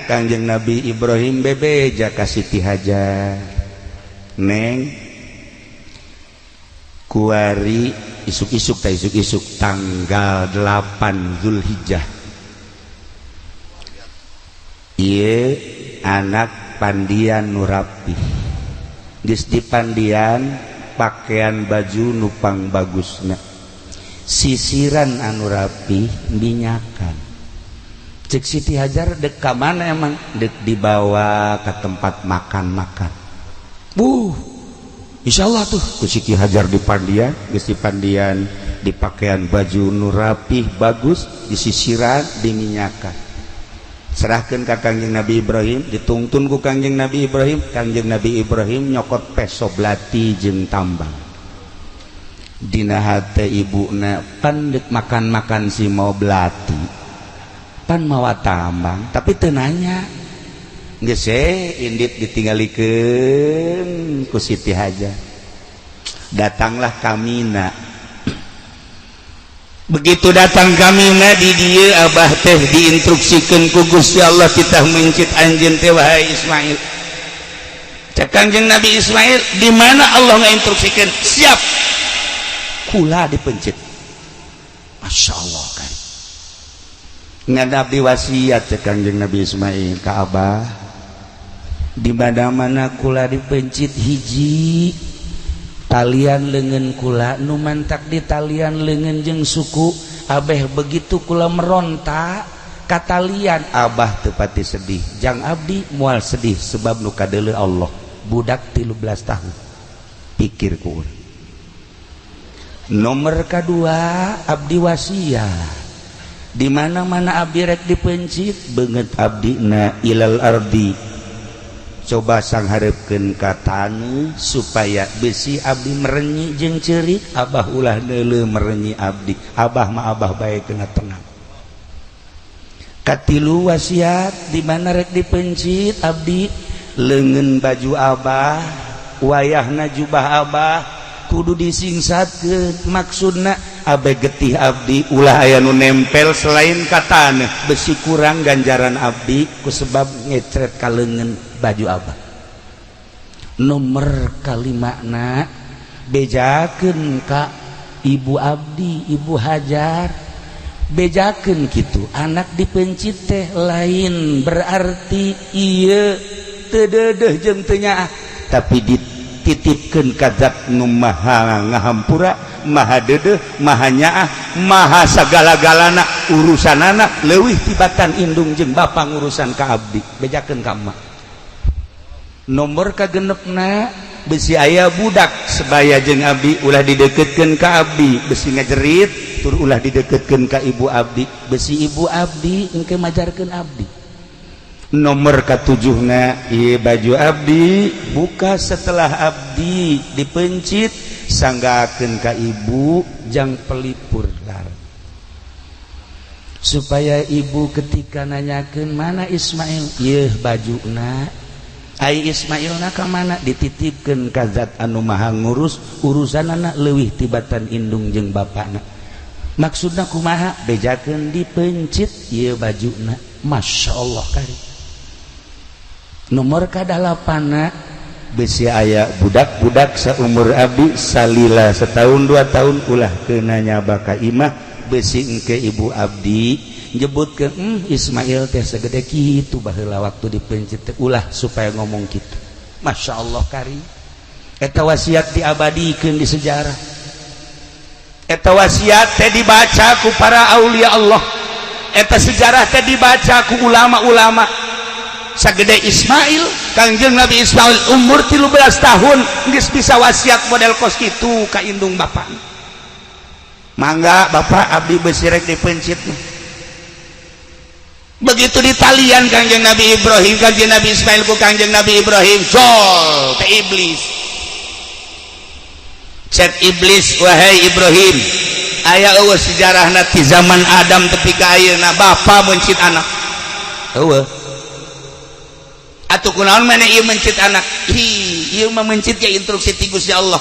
Kangjeng Nabi Ibrahim bebeja ka Siti Hajar. Neng kuari isuk-isuk tanggal 8 Zulhijjah. Ieu anak pandian nu rapih geus dipandian pakaian baju nupang bagusna sisiran anu rapih minyakan cek Siti Hajar dek ka mana emang dek dibawa ke tempat makan Insyaallah tuh kusiki Hajar di pandian geus dipandian di pakaian baju nu rapih bagus disisiran diminyakan serahkeun ka Kangjeng Nabi Ibrahim ditungtun ku Kangjeng Nabi Ibrahim. Kangjeng Nabi Ibrahim nyokot peso belati jeung tambang dina hate ibuna pan deuk makan-makan si mau belati pan mawa tambang tapi teu nanya geus indit ditinggalikeun ku Siti Hajar. Datanglah kamina. Begitu datang kamina di dieu abah teh diinstruksikeun ku Gusti Allah titah mencit anjeun teh wahai Ismail. Cek Kangjeng Nabi Ismail di mana Allah ngainstruksikeun siap kula dipencit. Masya Allah kan ngadab di wasiat cek Kangjeng Nabi Ismail ka abah di mana-mana kula dipencit hiji talian leungeun kula nu mantak di talian leungeun jeung suku abeh begitu kula meronta ka talian abah teu pati sedih jang abdi moal sedih sebab nu kadeuleu Allah budak 13 tahun pikir ku urang. Nomor kedua abdi wasiat di mana-mana abdi rek dipencit beungeut abdina ilal ardi coba sangharepkeun ka taneuh supaya besi abdi merenyi jeung ceurik abah ulah neuleuh merenyi abdi abah mah abah bae tengah-tengah. Katilu wasiat di mana rek dipencit abdi leungeun baju abah wayahna jubah abah kudu disingsatkeun maksudna abeh getih abdi ulah aya nu nempel selain ka taneuh besi kurang ganjaran abdi ku sebab ngecret ka leungeun baju abah. Nomor kalimana bejakeun ka ibu abdi ibu Hajar bejakeun kitu anak dipencit teh lain berarti ieu teu deudeuh jeung teu nyaah tapi dititipkeun ka zat nu maha ngahampura maha deudeuh maha nyaah maha sagala-galana urusanana leuwih tibatan indung jeung bapa ngurusan ka abdi bejakeun ka emak. Nomor kagenepna besi aya budak sebaya jeung abdi ulah dideketkeun ka abdi besi ngajerit tur ulah dideketkeun ka ibu abdi besi ibu abdi engke majarkeun abdi. Nomor katujuhna ieu baju abdi buka setelah abdi dipencit sanggakeun ka ibu jang pelipur lar supaya ibu ketika nanyakeun mana Ismail ieu bajuna ai Ismailna ka mana dititipkeun ka zat anu maha ngurus urusanana leuwih tibatan indung jeung bapana. Maksudna kumaha bejakeun dipencit ieu bajuna. Masya Allah kari. Nomor kadalapana besi aya budak-budak saumur abdi salila setahun 2 tahun ulah keuna nyaba ka imah besi engke ibu abdi nyebutkeun Ismail teh segede kitu baheula waktu dipencit teh ulah supaya ngomong kitu. Masya Allah kari eta wasiat diabadikeun di sejarah eta wasiat teh dibaca ku para aulia Allah eta sejarah teh dibaca ku ulama-ulama sagede Ismail Kangjeng Nabi Ismail umur 13 tahun geus bisa wasiat model kos kitu ka indung bapana. Mangga bapak abdi besi rek dipencit begitu di talian Kangjeng Nabi Ibrahim Kangjeng Nabi Ismail ku Kangjeng Nabi Ibrahim jol teh iblis cek iblis wahai Ibrahim aya eueuh sejarahna ti zaman Adam tepi ka ayeuna bapa mencit anak eueuh atuh kunaon maneh ieu mencit anak ieu mah mencit ke instruksi ti Gusti Allah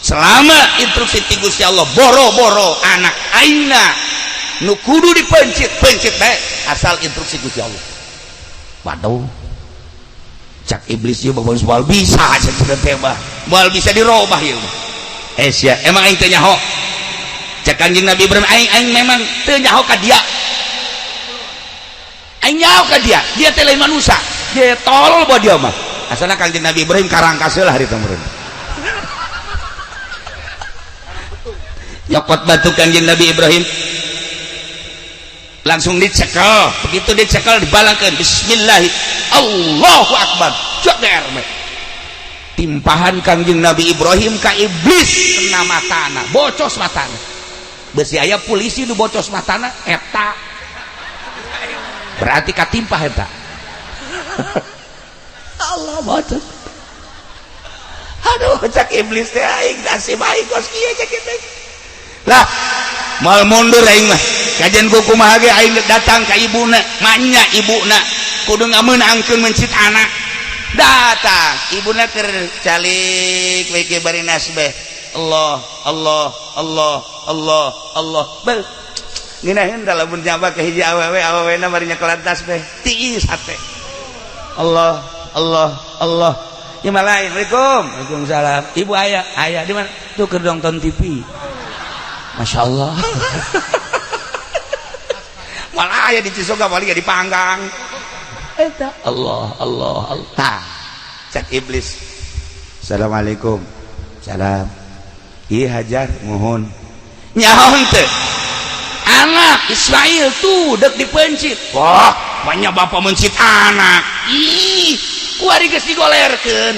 selama instruksi ti Gusti Allah boro-boro anak aina nu kudu dipencit pencit bae asal instruksi Gusti Allah. Waduh cak iblis ieu bagus moal bisa cenah teh mah moal bisa dirobah ieu sia emang aing teu nyaho cak Kanjeng Nabi Ibrahim aing memang teu nyaho ka dia aing nyaho ka dia teh lain manusia dia tolol bae dia mah asalna Kanjeng Nabi Ibrahim karangkas heula hari teh meureun nyokot batu Kanjeng Nabi Ibrahim langsung dicekel begitu dicekel dibalangkeun bismillah Allahu akbar ceker timpahan Kangjeng Nabi Ibrahim ka iblis kena matana bocos matana besi aya polisi nu bocos matana eta berarti katimpah eta Allah bocos aduh cak iblis teh aing nasib aing kos kieu cak kitu lah mal mundur aing mah kajian kumaha ge aing datang ka ibuna manya ibuna kudu ngameunangkeun mencit anak datang ibuna keur calik we ke bari nasbeh Allah Allah Allah Allah Allah bel ngeunaheun da lamun nyaba ka hiji awewe-awewena bari nyekelat tasbih tiis hate Allah Allah Allah ya malain Waalaikumsalam ibu aya di mana tuh keur nonton TV Masya Allah malah aya di Cisoga balik di Panggang eta Allah Allah Allah cek iblis Assalamualaikum salam ieu hajar mohon nyaon teh anak Ismail tuh dek dipencit wah banyak bapak mencit anak ih kuari geus digolerkeun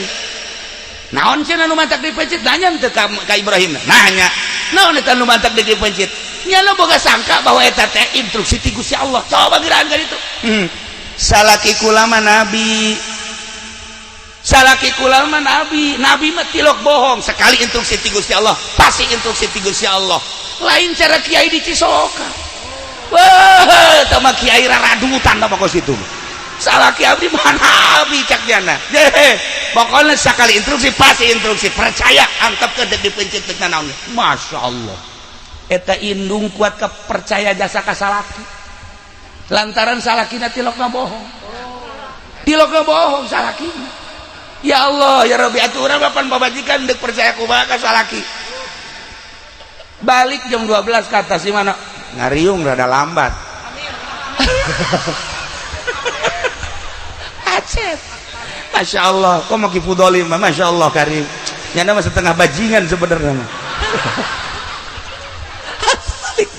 naon cenah nu mantak dipencit nanya teu ka Ibrahim nanya naon eta nu mantak dipencit nya lo boga sangka bahwa eta teh instruksi ti Gusti Allah coba gerahan ka ditu salaki kulama nabi salaki kulama nabi mah tilok bohong sekali instruksi ti Gusti Allah pasti instruksi ti Gusti Allah lain cara kiai di Cisoka wah tama kiai raradutan apa kos itu salaki abdi mah nabi cak jana pokoknya sekali instruksi pasti instruksi percaya antep ke dipencit teh naon Masya Allah eta indung kuat kepercaya jasa ka salaki lantaran salakina tilokna bohong salakina ya Allah ya Rabbi atuh urang papan babajikan deuk percaya kumaha ka salaki balik jam 12 ke atas di mana ngariung rada lambat acet Masya Allah kok mau kifudolim Masya Allah karim nyana mah setengah bajingan sebenarnya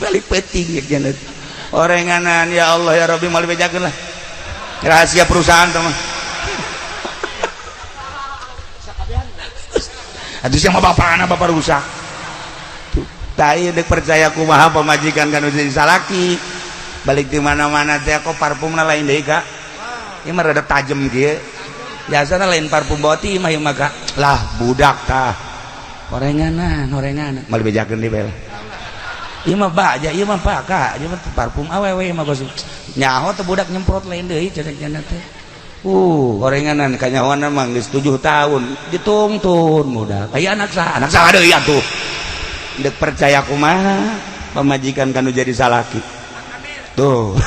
balik peting ya jangan orenganan ya Allah ya Rabbi mal bejakeun lah rahasia perusahaan tuh mah atuh sia mah bapana bapak rusak tuh tai deuk percaya kumaha pamajikan kanu jadi salaki balik di mana-mana teh kok parfumna lain deui ka ieu mah rada tajem kieu biasana lain parfum boti mah ieu mah lah budak tah orenganan mal bejakeun di bel ieu mah baja ieu mah paka ieu mah parfum awewe mah gosip nyaho teh budak nyemprot lain deui cenah teh orenganan kanyahoana mah geus 7 tahun ditungtun muda aya anak saha deui atuh deuk percaya kumaha pamajikan kanu jadi salaki tuh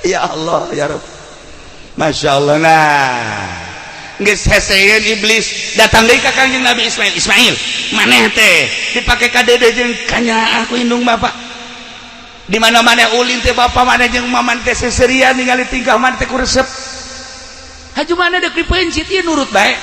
ya Allah ya Rabb Masya Allah nah geus heseun iblis datang deui ka Kangjeng Nabi Ismail maneh teh dipake ka dede jeung kanya aku indung bapak di mana-mana ulin teh bapak mana jeung maman teh seserian ningali tingkah man teh kuresep haju mana deuk dipencit ieu nurut bae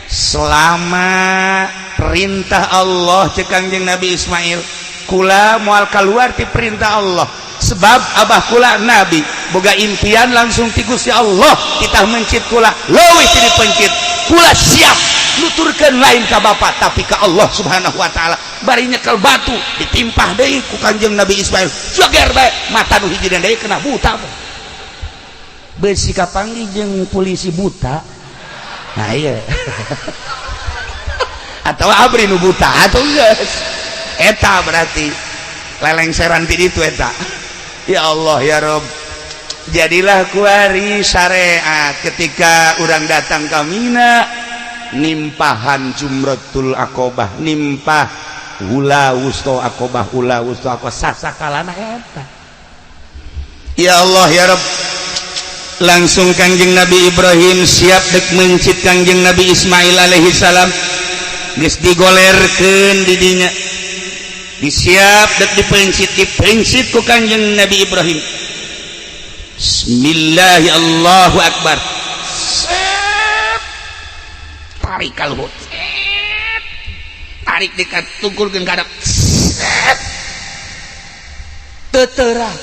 selama perintah Allah cek Kangjeng Nabi Ismail kula moal kaluar ti perintah Allah sebab abah kula nabi boga impian langsung ti Gusti Allah kita mencit kula leuwih ti dipencit kula siap nuturkeun lain ka bapak tapi ka Allah Subhanahu wa taala bari nyekel batu ditimpah deui ku Kangjeng Nabi Ismail joger bae mata nu hiji deui kena buta beusi kapanggih jeung polisi buta nah iya atau abri nu buta atau geus eta berarti lelengseran ti ditu eta ya Allah ya Rabb jadilah kuari syariat ketika orang datang ke Mina nimpahan Jumratul Aqobah nimpah hula wusto Aqobah hula wusto Aqobah sasakalana eta ya Allah ya Rabb langsung Kangjeng Nabi Ibrahim siap dek mencit Kangjeng Nabi Ismail alaihi salam geus digolerkeun di dinya disiap dek dipencit ku Kangjeng Nabi Ibrahim Bismillahi Allahu Akbar tarik kalhut tarik dekat tungkulkeun kadap teterah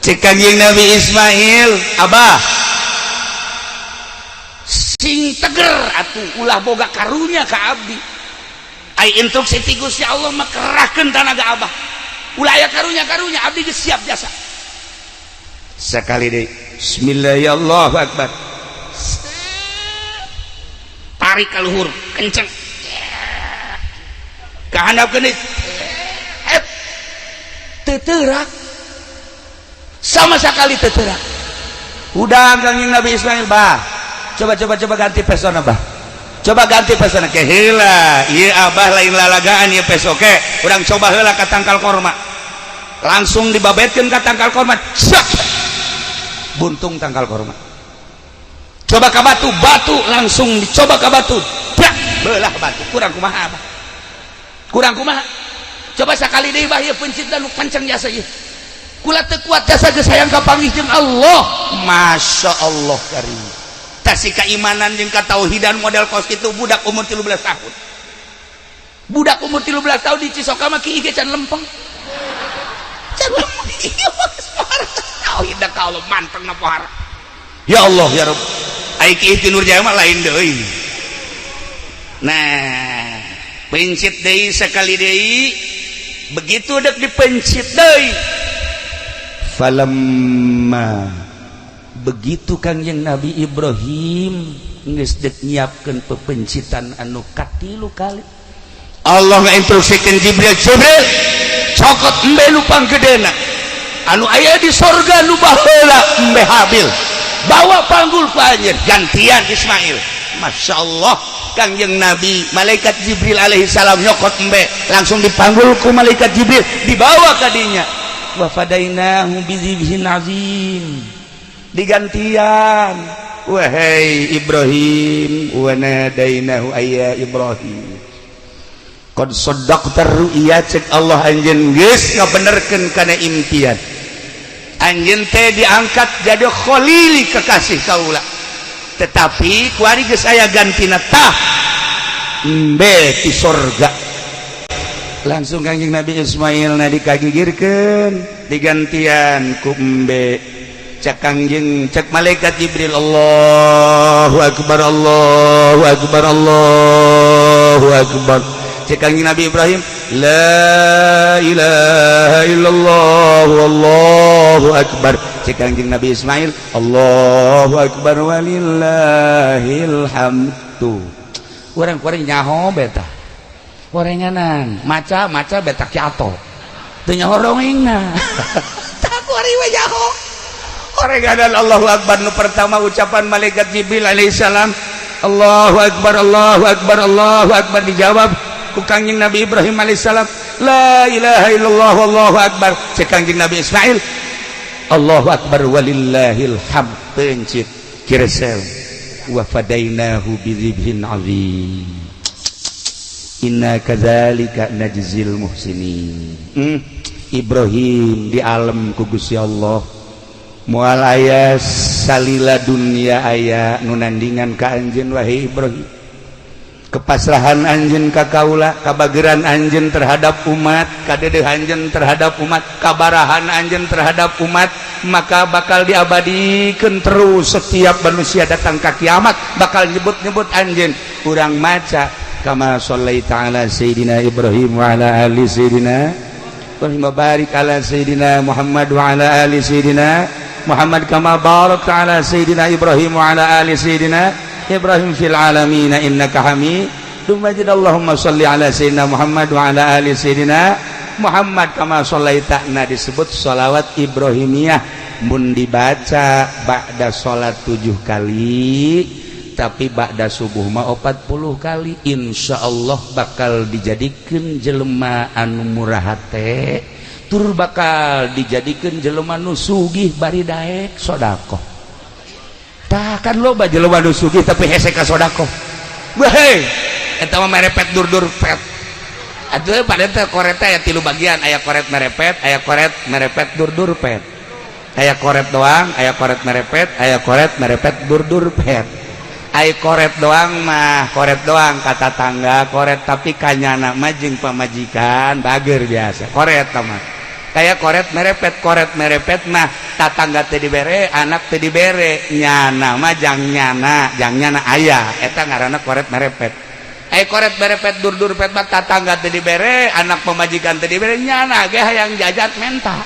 cek Kangjeng Nabi Ismail, abah sing teger atuh ulah boga karunya ka abdi. Ai instruksi ti Gusti Allah mah kerahkeun tanaga abah. Ulah aya karunya abdi geus siap jasa. Sekali deui. Bismillahirrahmanirrahim. Allahu akbar. Tarik ka luhur kenceng. Ka handap keunit. Teu teurak. Sama sekali teu teurak. Udah Kangjeng Nabi Ismail, bah. Coba ganti pesona, bah. Coba ganti pesona ke heula. Ieu abah lain lalagaan ieu peso ke. Urang coba heula ka tangkal korma. Langsung dibabetkeun ka tangkal korma. Sak. Buntung tangkal korma. Coba ka batu langsung dicoba ka batu. Brak, belah batu. Kurang kumaha, abah? Kurang kumaha? Coba sekali deui bah ieu pencit dan kenceng jasa ieu. Kula teu kuat jasa geus hayang kapanggih jeung Allah. Masya Allah karim. Tasih keimanan jeung katauhidan model kos kitu budak umur 13 tahun. Budak umur 13 tahun di Cisoka mah kieu can lempeng. Can lempeng. Ieu mah tauhid ka Allah manteng na pohara. Ya Allah ya Rabb. Ai kieu ti Nurjaya mah lain deui. Nah, pencit deui sekali deui. Begitu dek dipencit deui. Falamma begitu Kangjeng Nabi Ibrahim geus dek nyiapkeun pepencitan anu katilu kali. Allah ngainstruksikeun Jibril cokot embe nu panggedena anu aya di sorga nu baheula embe Habil. Bawa panggul ka anjeun gantian Ismail. Masya Allah Kangjeng Nabi malaikat Jibril alaihi salam nyokot embe langsung dipanggul ku malaikat Jibril dibawa ka dinya. Wa fadainahu bizibhin azim. Digantian wahai Ibrahim wa nadainahu ayya Ibrahim. Qad saddaqta ru'ya cek Allah anjeun geus ngabenerkeun kana impian. Anjeun teh diangkat jadi khalili kekasih kaula. Tetapi kuari geus aya gantina tah embe ti sorga. Langsung Kangjeng Nabi Ismail na dikagigirkeun digantian ku embe. Cek Kangjeng cek malaikat Jibril Allahu akbar Allahu akbar Allahu akbar. Cek Kangjeng Nabi Ibrahim la ilaha illallah wallahu akbar. Cek Kangjeng Nabi Ismail Allahu akbar walillahil hamdu. Urang-urang nyaho beta gorenganan maca betak kiato teu nyaho dongengna tak kuari we nyaho gorenganan Allahu akbar nu pertama ucapan malaikat Jibril alaihi salam Allahu akbar Allahu akbar Allahu akbar dijawab ku Kangjeng Nabi Ibrahim alaihi salam la ilaha illallah wallahu akbar. Cek Kangjeng Nabi Ismail Allahu akbar walillahil hamd pencit kiresel wa fadainahu bidzibhin azim. Inna kadzalika najzil muhsinin. Ibrahim di alam ku Gusti Allah moal aya salila dunya aya nu nandingan ka anjeun wahai Ibrahim. Kepasrahan anjeun ka kaula, kabageran anjeun terhadap umat, kadedeh anjeun terhadap umat, kabarahan anjeun terhadap umat, maka bakal diabadikeun terus setiap manusia datang ka kiamat bakal nyebut-nyebut anjeun. Urang maca kama shallaita ala sayyidina Ibrahim wa ala ali sayyidina Ibrahim barik ala sayyidina Muhammad wa ala ali sayyidina Muhammad kama barakta ala sayyidina Ibrahim wa ala ali sayyidina Ibrahim fil alamin innaka Hamidum Majid. Allahumma shalli ala sayyidina Muhammad wa ala ali sayyidina Muhammad kama shallaita. Nah disebut sholawat Ibrahimiyah mun dibaca ba'da sholat 7 kali tapi ba'da subuh mah 40 kali insyaallah bakal dijadikeun jelema anu murah hate tur bakal dijadikeun jelema nu sugih bari daek sedekah. Tah kan loba jelema nu sugih tapi hese ka sedekah. Weh eta mah merepet dur-dur pet. Atuh pada teh koret aya 3 bagian, aya koret merepet dur-dur pet. Aya koret doang, aya koret merepet, aya koret merepet dur-dur pet. Ai koret doang mah koret doang kata tangga koret tapi kanyana mah jeung pamajikan bager biasa koret mah kayak koret merepet mah tatangga teu dibere anak teu dibere nyana mah jang nyana aya eta ngaranna koret merepet. Koret merepet dur pet mah tatangga teu dibere anak pemajikan teu dibere nyana ge hayang jajat menta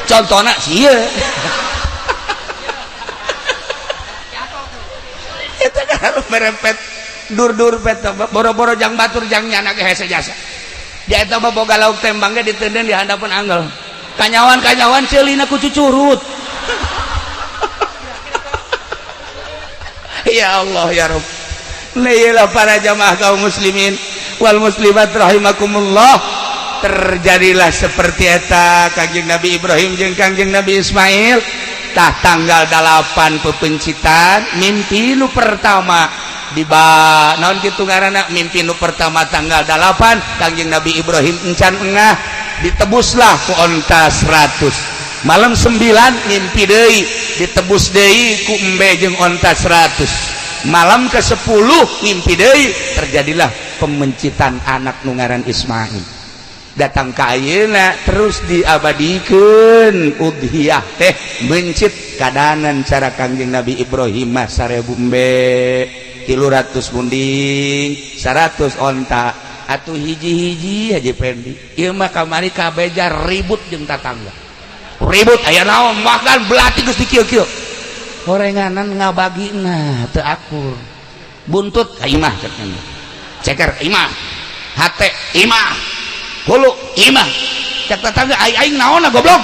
contohna sieun eta kan merepet dur pet boro-boro jang batur jang nyana ge hese jasa dia eta mah boga lauk tembang ge diteudeun di handapeun anggel kanyawan ceulina ku cucurut ya Allah ya Rabb. Nah para jamaah kaum muslimin wal muslimat rahimakumullah, terjadilah seperti eta Kangjeng Nabi Ibrahim jeung Kangjeng Nabi Ismail tah tanggal 8 pepencitan mimpi nu pertama naon kitu ngaranna mimpi nu pertama tanggal 8 Kangjeng Nabi Ibrahim encan engah ditebuslah ku onta 100 malam 9 mimpi deui ditebus deui ku embe jeung onta 100 malam ke-10 mimpi deui terjadilah pemencitan anak nu ngaran Ismail datang ka ayeuna terus diabadikeun udhiyah teh mencit kadanan cara Kangjeng Nabi Ibrahim mah 1000 embe 300 munding 100 onta atuh hiji-hiji Haji Pendi ieu mah kamari kabeja ribut jeung tatangga ribut aya naon makan belati geus dikieu-kieu horenganan ngabagina teu akur buntut ka imah ceker imah hate imah hulu imah cek tetangga aing naon goblok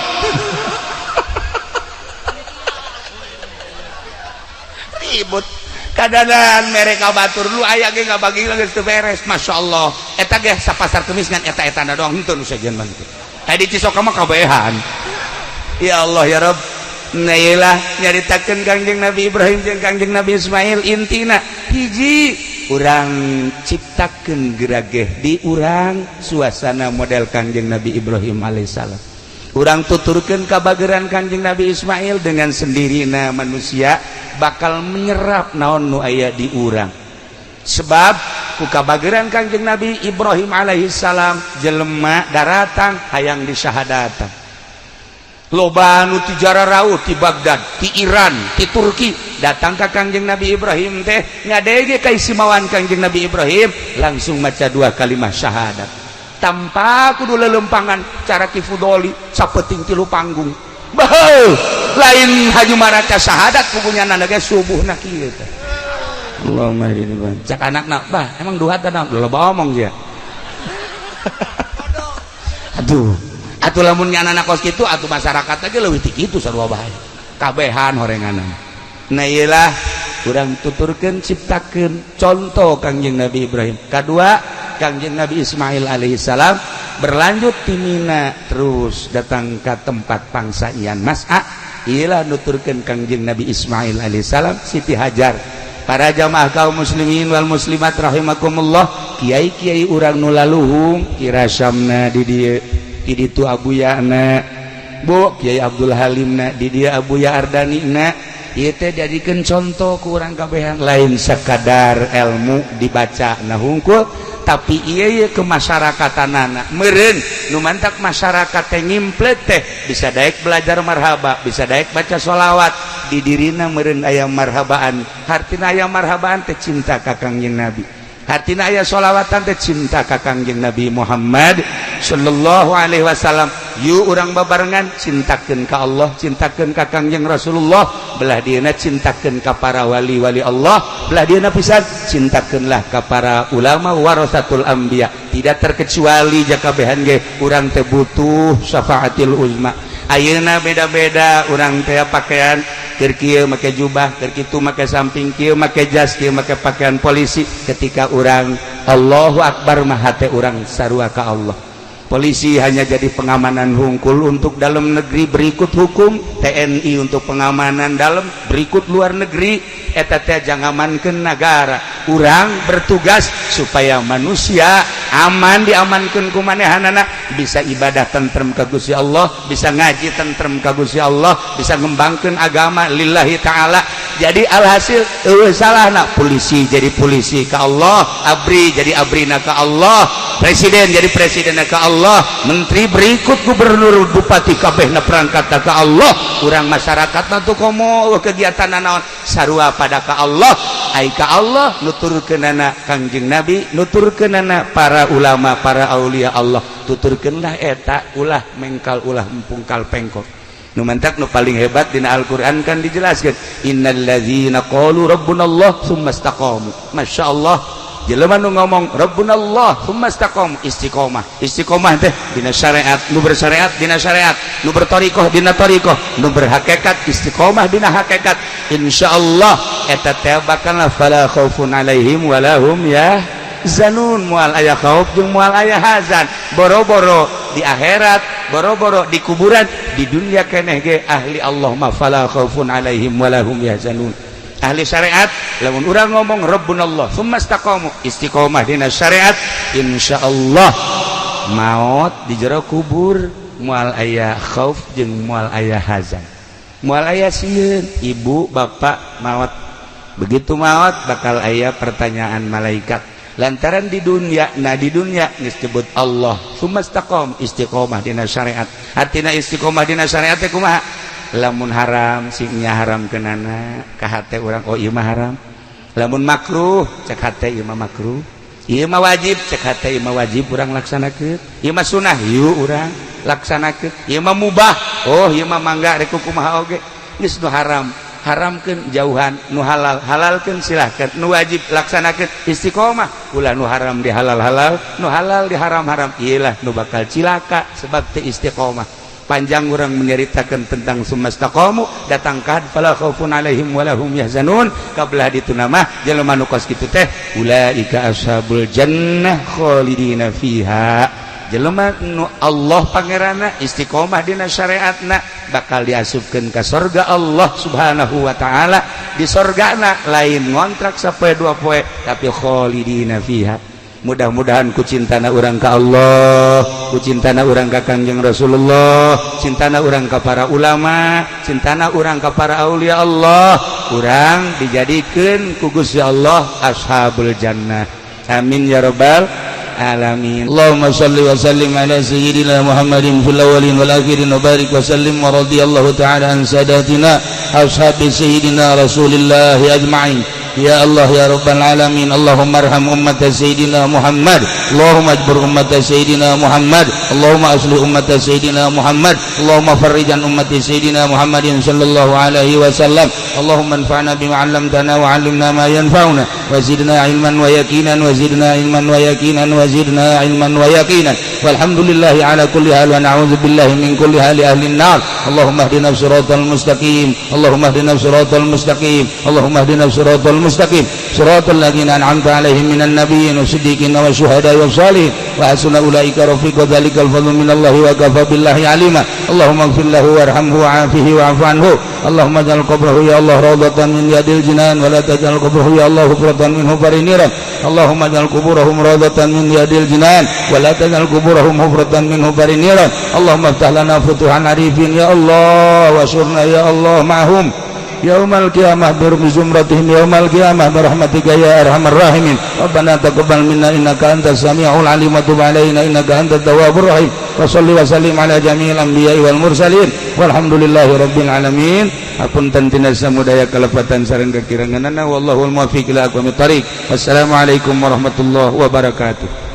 ribut kadanan mereka batur lu aya ge ngabagi geus teu beres masyaallah eta ge sapasar kemis ngan eta-etana doang henteu nu sajeun mah tadi Cisoka mah kabehan ya Allah ya Rabb. Nailah nyaritakeun Kangjeng Nabi Ibrahim jeung Kangjeng Nabi Ismail intina hiji urang ciptakeun gerageh di urang suasana model Kangjeng Nabi Ibrahim alaihissalam urang tuturkeun kabageran Kangjeng Nabi Ismail dengan sendirina manusia bakal menyerap naon nu aya di urang sebab ku kabageran Kangjeng Nabi Ibrahim alaihissalam jelema daratang hayang disyahadatan loba nu ti Jararaut ti Baghdad ti Iran ti Turki datang ka Kangjeng Nabi Ibrahim teh ngadege kaisimawan Kangjeng Nabi Ibrahim langsung maca 2 kalimah syahadat tanpa kudu lelempangan cara kifudoli sapeting 3 panggung baheul lain haju maraca syahadat pugunyana ge subuhna kieu teh Allahumma ini cak anakna bah emang duha teh naon loba omong sia aduh atuh lamun anak kos kitu atuh masyarakat ge leuwih ti kitu sarua bae kabehan horenganan nah iyalah urang tuturkeun ciptakeun contoh Kangjeng Nabi Ibrahim kadua Kangjeng Nabi Ismail alaihissalam berlanjut ti Mina terus datang ke tempat pangsa Ian Mas'a iyalah nuturkeun Kangjeng Nabi Ismail alaihissalam Siti Hajar para jamaah kaum muslimin wal muslimat rahimakumullah kiai-kiai urang nu laluhung kirasamna di dieu di ditu abuyana bu Kiai Abdul Halimna di dia Abuya Ardanina ieu teh dijadikeun contoh ku urang kabehan lain sekadar ilmu dibaca nah hungkul tapi ieu ke masyarakatan meureun nu mantak masyarakat teh ngimplet teh bisa daek belajar marhaba bisa daek baca sholawat di dirina meureun aya marhabaan hartina aya marhabaan teh cinta ka Kangjeng Nabi hartina aya sholawatan teh cinta ka Kangjeng Nabi Muhammad sallallahu alaihi wasallam yu urang babarengan cintakeun ka Allah cintakeun ka Kangjeng Rasulullah belah dieuna cintakeun ka para wali-wali Allah belah dieuna pisan cintakeunlah ka para ulama warasatul anbiya tidak terkecuali jakabehan ge urang teh butuh syafaatil uzma ayeuna beda-beda urang teh pakaian keur kieu make jubah keur kitu make samping kieu make jas kieu make pakaian polisi ketika urang Allahu akbar mah hate urang sarua ka Allah polisi hanya jadi pengamanan hungkul untuk dalam negeri berikut hukum TNI untuk pengamanan dalam berikut luar negeri eta teh jangamankeun negara urang bertugas supaya manusia aman diamankeun ku manehanana bisa ibadah tentrem ka Gusti Allah bisa ngaji tentrem ka Gusti Allah bisa ngembangkeun agama lillahi taala Jadi alhasil salah nak polisi jadi polisi ke Allah, abri jadi abrina ke Allah, presiden jadi presiden ke Allah, menteri berikut gubernur bupati kabehna perangkat ke Allah, urang masyarakatna tuh komo kegiatan naon sarua pada ke Allah, ai ka Allah nuturkeunana Kangjeng Nabi, nuturkeunana para ulama para aulia Allah, tuturkeunlah eta ulah mengkal ulah empungkal pengkok. Nu mantak nu paling hebat dina Al-Qur'an kan dijelaskeun innalladzina qalu rabbunallah tsumma istaqamu. Masyaallah jelema nu ngomong rabbunallah tsumma istaqamu istiqomah. Istiqomah teh dina syariat, nu bersyariat dina syariat, nu berthariqah dina thariqah, nu berhakikat istiqomah dina hakikat. Insyaallah eta teh bakal fala khaufun alaihim walahum yahzanun. Moal aya khauf jeung moal aya hazan. Boro-boro di akhirat, boro-boro di kuburan, di dunia keneh ge ahli Allah ma fala khaufun alaihim walahum yahzanun. Ahli syariat lamun urang ngomong rabbunallah tsumma istaqamu istiqomah dina syariat, insyaallah maut di jero kubur moal aya khauf jeung moal aya hazan. Moal aya sieun ibu bapak maut, begitu maut bakal aya pertanyaan malaikat lantaran di dunia, nah di dunia disebut Allah tsumma istaqam istiqomah dina syariat. Artina istiqomah dina syariat teh kumaha? Lamun haram singnya haram kenana ka hate urang oh ieu mah haram. Lamun makruh cek hate ieu mah makruh. Ieu mah wajib cek hate ieu mah wajib urang laksanakeun. Ieu mah sunah ieu urang laksanakeun. Ieu mah mubah oh ieu mah mangga rek kumaha oge. Geus nu haram haramkeun jauhan, nu halal halalkeun silahkeun, nu wajib laksanakeun istiqomah. Ulah nu haram di halal halal, nu halal di haram haram. Iyalah nu bakal cilaka sebab teu istiqomah. Panjang urang menceritakeun tentang tsumma istaqamu datang ka fala khaufun alaihim walahum yahzanun. Kabelah ditu nama jelema nu kos kitu teh ulaika ashabul jannah khalidina fiha. Jelema nu Allah pangeranna istiqomah dina syariatna bakal diasupkeun ka surga Allah Subhanahu wa taala. Di surgana lain ngontrak sapoe dua poe tapi khalidina fiha. Mudah-mudahan ku cintana urang ka Allah, ku cintana urang ka Kangjeng Rasulullah, cintana urang ka para ulama, cintana urang ka para aulia Allah, urang dijadikeun ku Gusti Allah ashabul jannah. Amin ya rabbal alamin. Allahumma shalli wa sallim ala sayyidina Muhammadin fil awwalin wal akhirin wa barik wa sallim wa radiyallahu ta'ala an sadatina ashabi sayyidina Rasulillah ajma'in. Ya Allah ya rabbal alamin. Allahumma arham ummat sayyidina Muhammad, Allahumma ajbur ummat sayyidina Muhammad, Allahumma aslih ummat sayyidina Muhammad, Allahumma farrijan ummat sayyidina Muhammadin sallallahu alaihi wasallam. Allahumma anfa'na bima 'allamtana wa 'allimna ma yanfa'una wa zidna ilman wa yaqinan wa zidna ilman wa yaqinan wa zidna ilman wa yaqinan. Walhamdulillahi ala kulli hal wa na'udzu billahi min kulli hali ahli an-nar. Allahumma ihdina siratal mustaqim, Allahumma ihdina siratal mustaqim, Allahumma ihdina siratal mustaqim, siratal ladzina an'amta 'alaihim minan nabiyyin wasiddiqin wasyuhada'i wassalihin wa hasuna ulaika rafiqa. Dzalikal fadlu minallahi wa kafa billahi 'alima. Allahumma ighfir lahu warhamhu wa'afihi wa'fu anhu. Allahumma ij'al qabrahu ya Allah rawdatan min riyadil jinan wa la taj'al qabrahu ya Allah hufratan min hufarin niran. Allahumma ij'al quburahum rawdatan min riyadil jinan wa la taj'al quburahum hufratan min hufarin niran. Allahumma iftah lana futuhan arifin ya Allah wa surna ya Allah ma'hum yaumal qiyamah bi zumratihim yaumal qiyamah bi rahmatika ya arhamar rahimin. Rabbana taqabbal minna innaka antas samiul alim wa tub alaina innaka antat tawwabur rahim. Wa shalli wa sallim ala jami'il anbiya'i wal mursalin walhamdulillahi rabbil alamin. Apunten tina samudaya kalepatan sareng kakiranganana wallahul muwaffiq ila aqwamit thariq. Wassalamualaikum warahmatullahi wabarakatuh.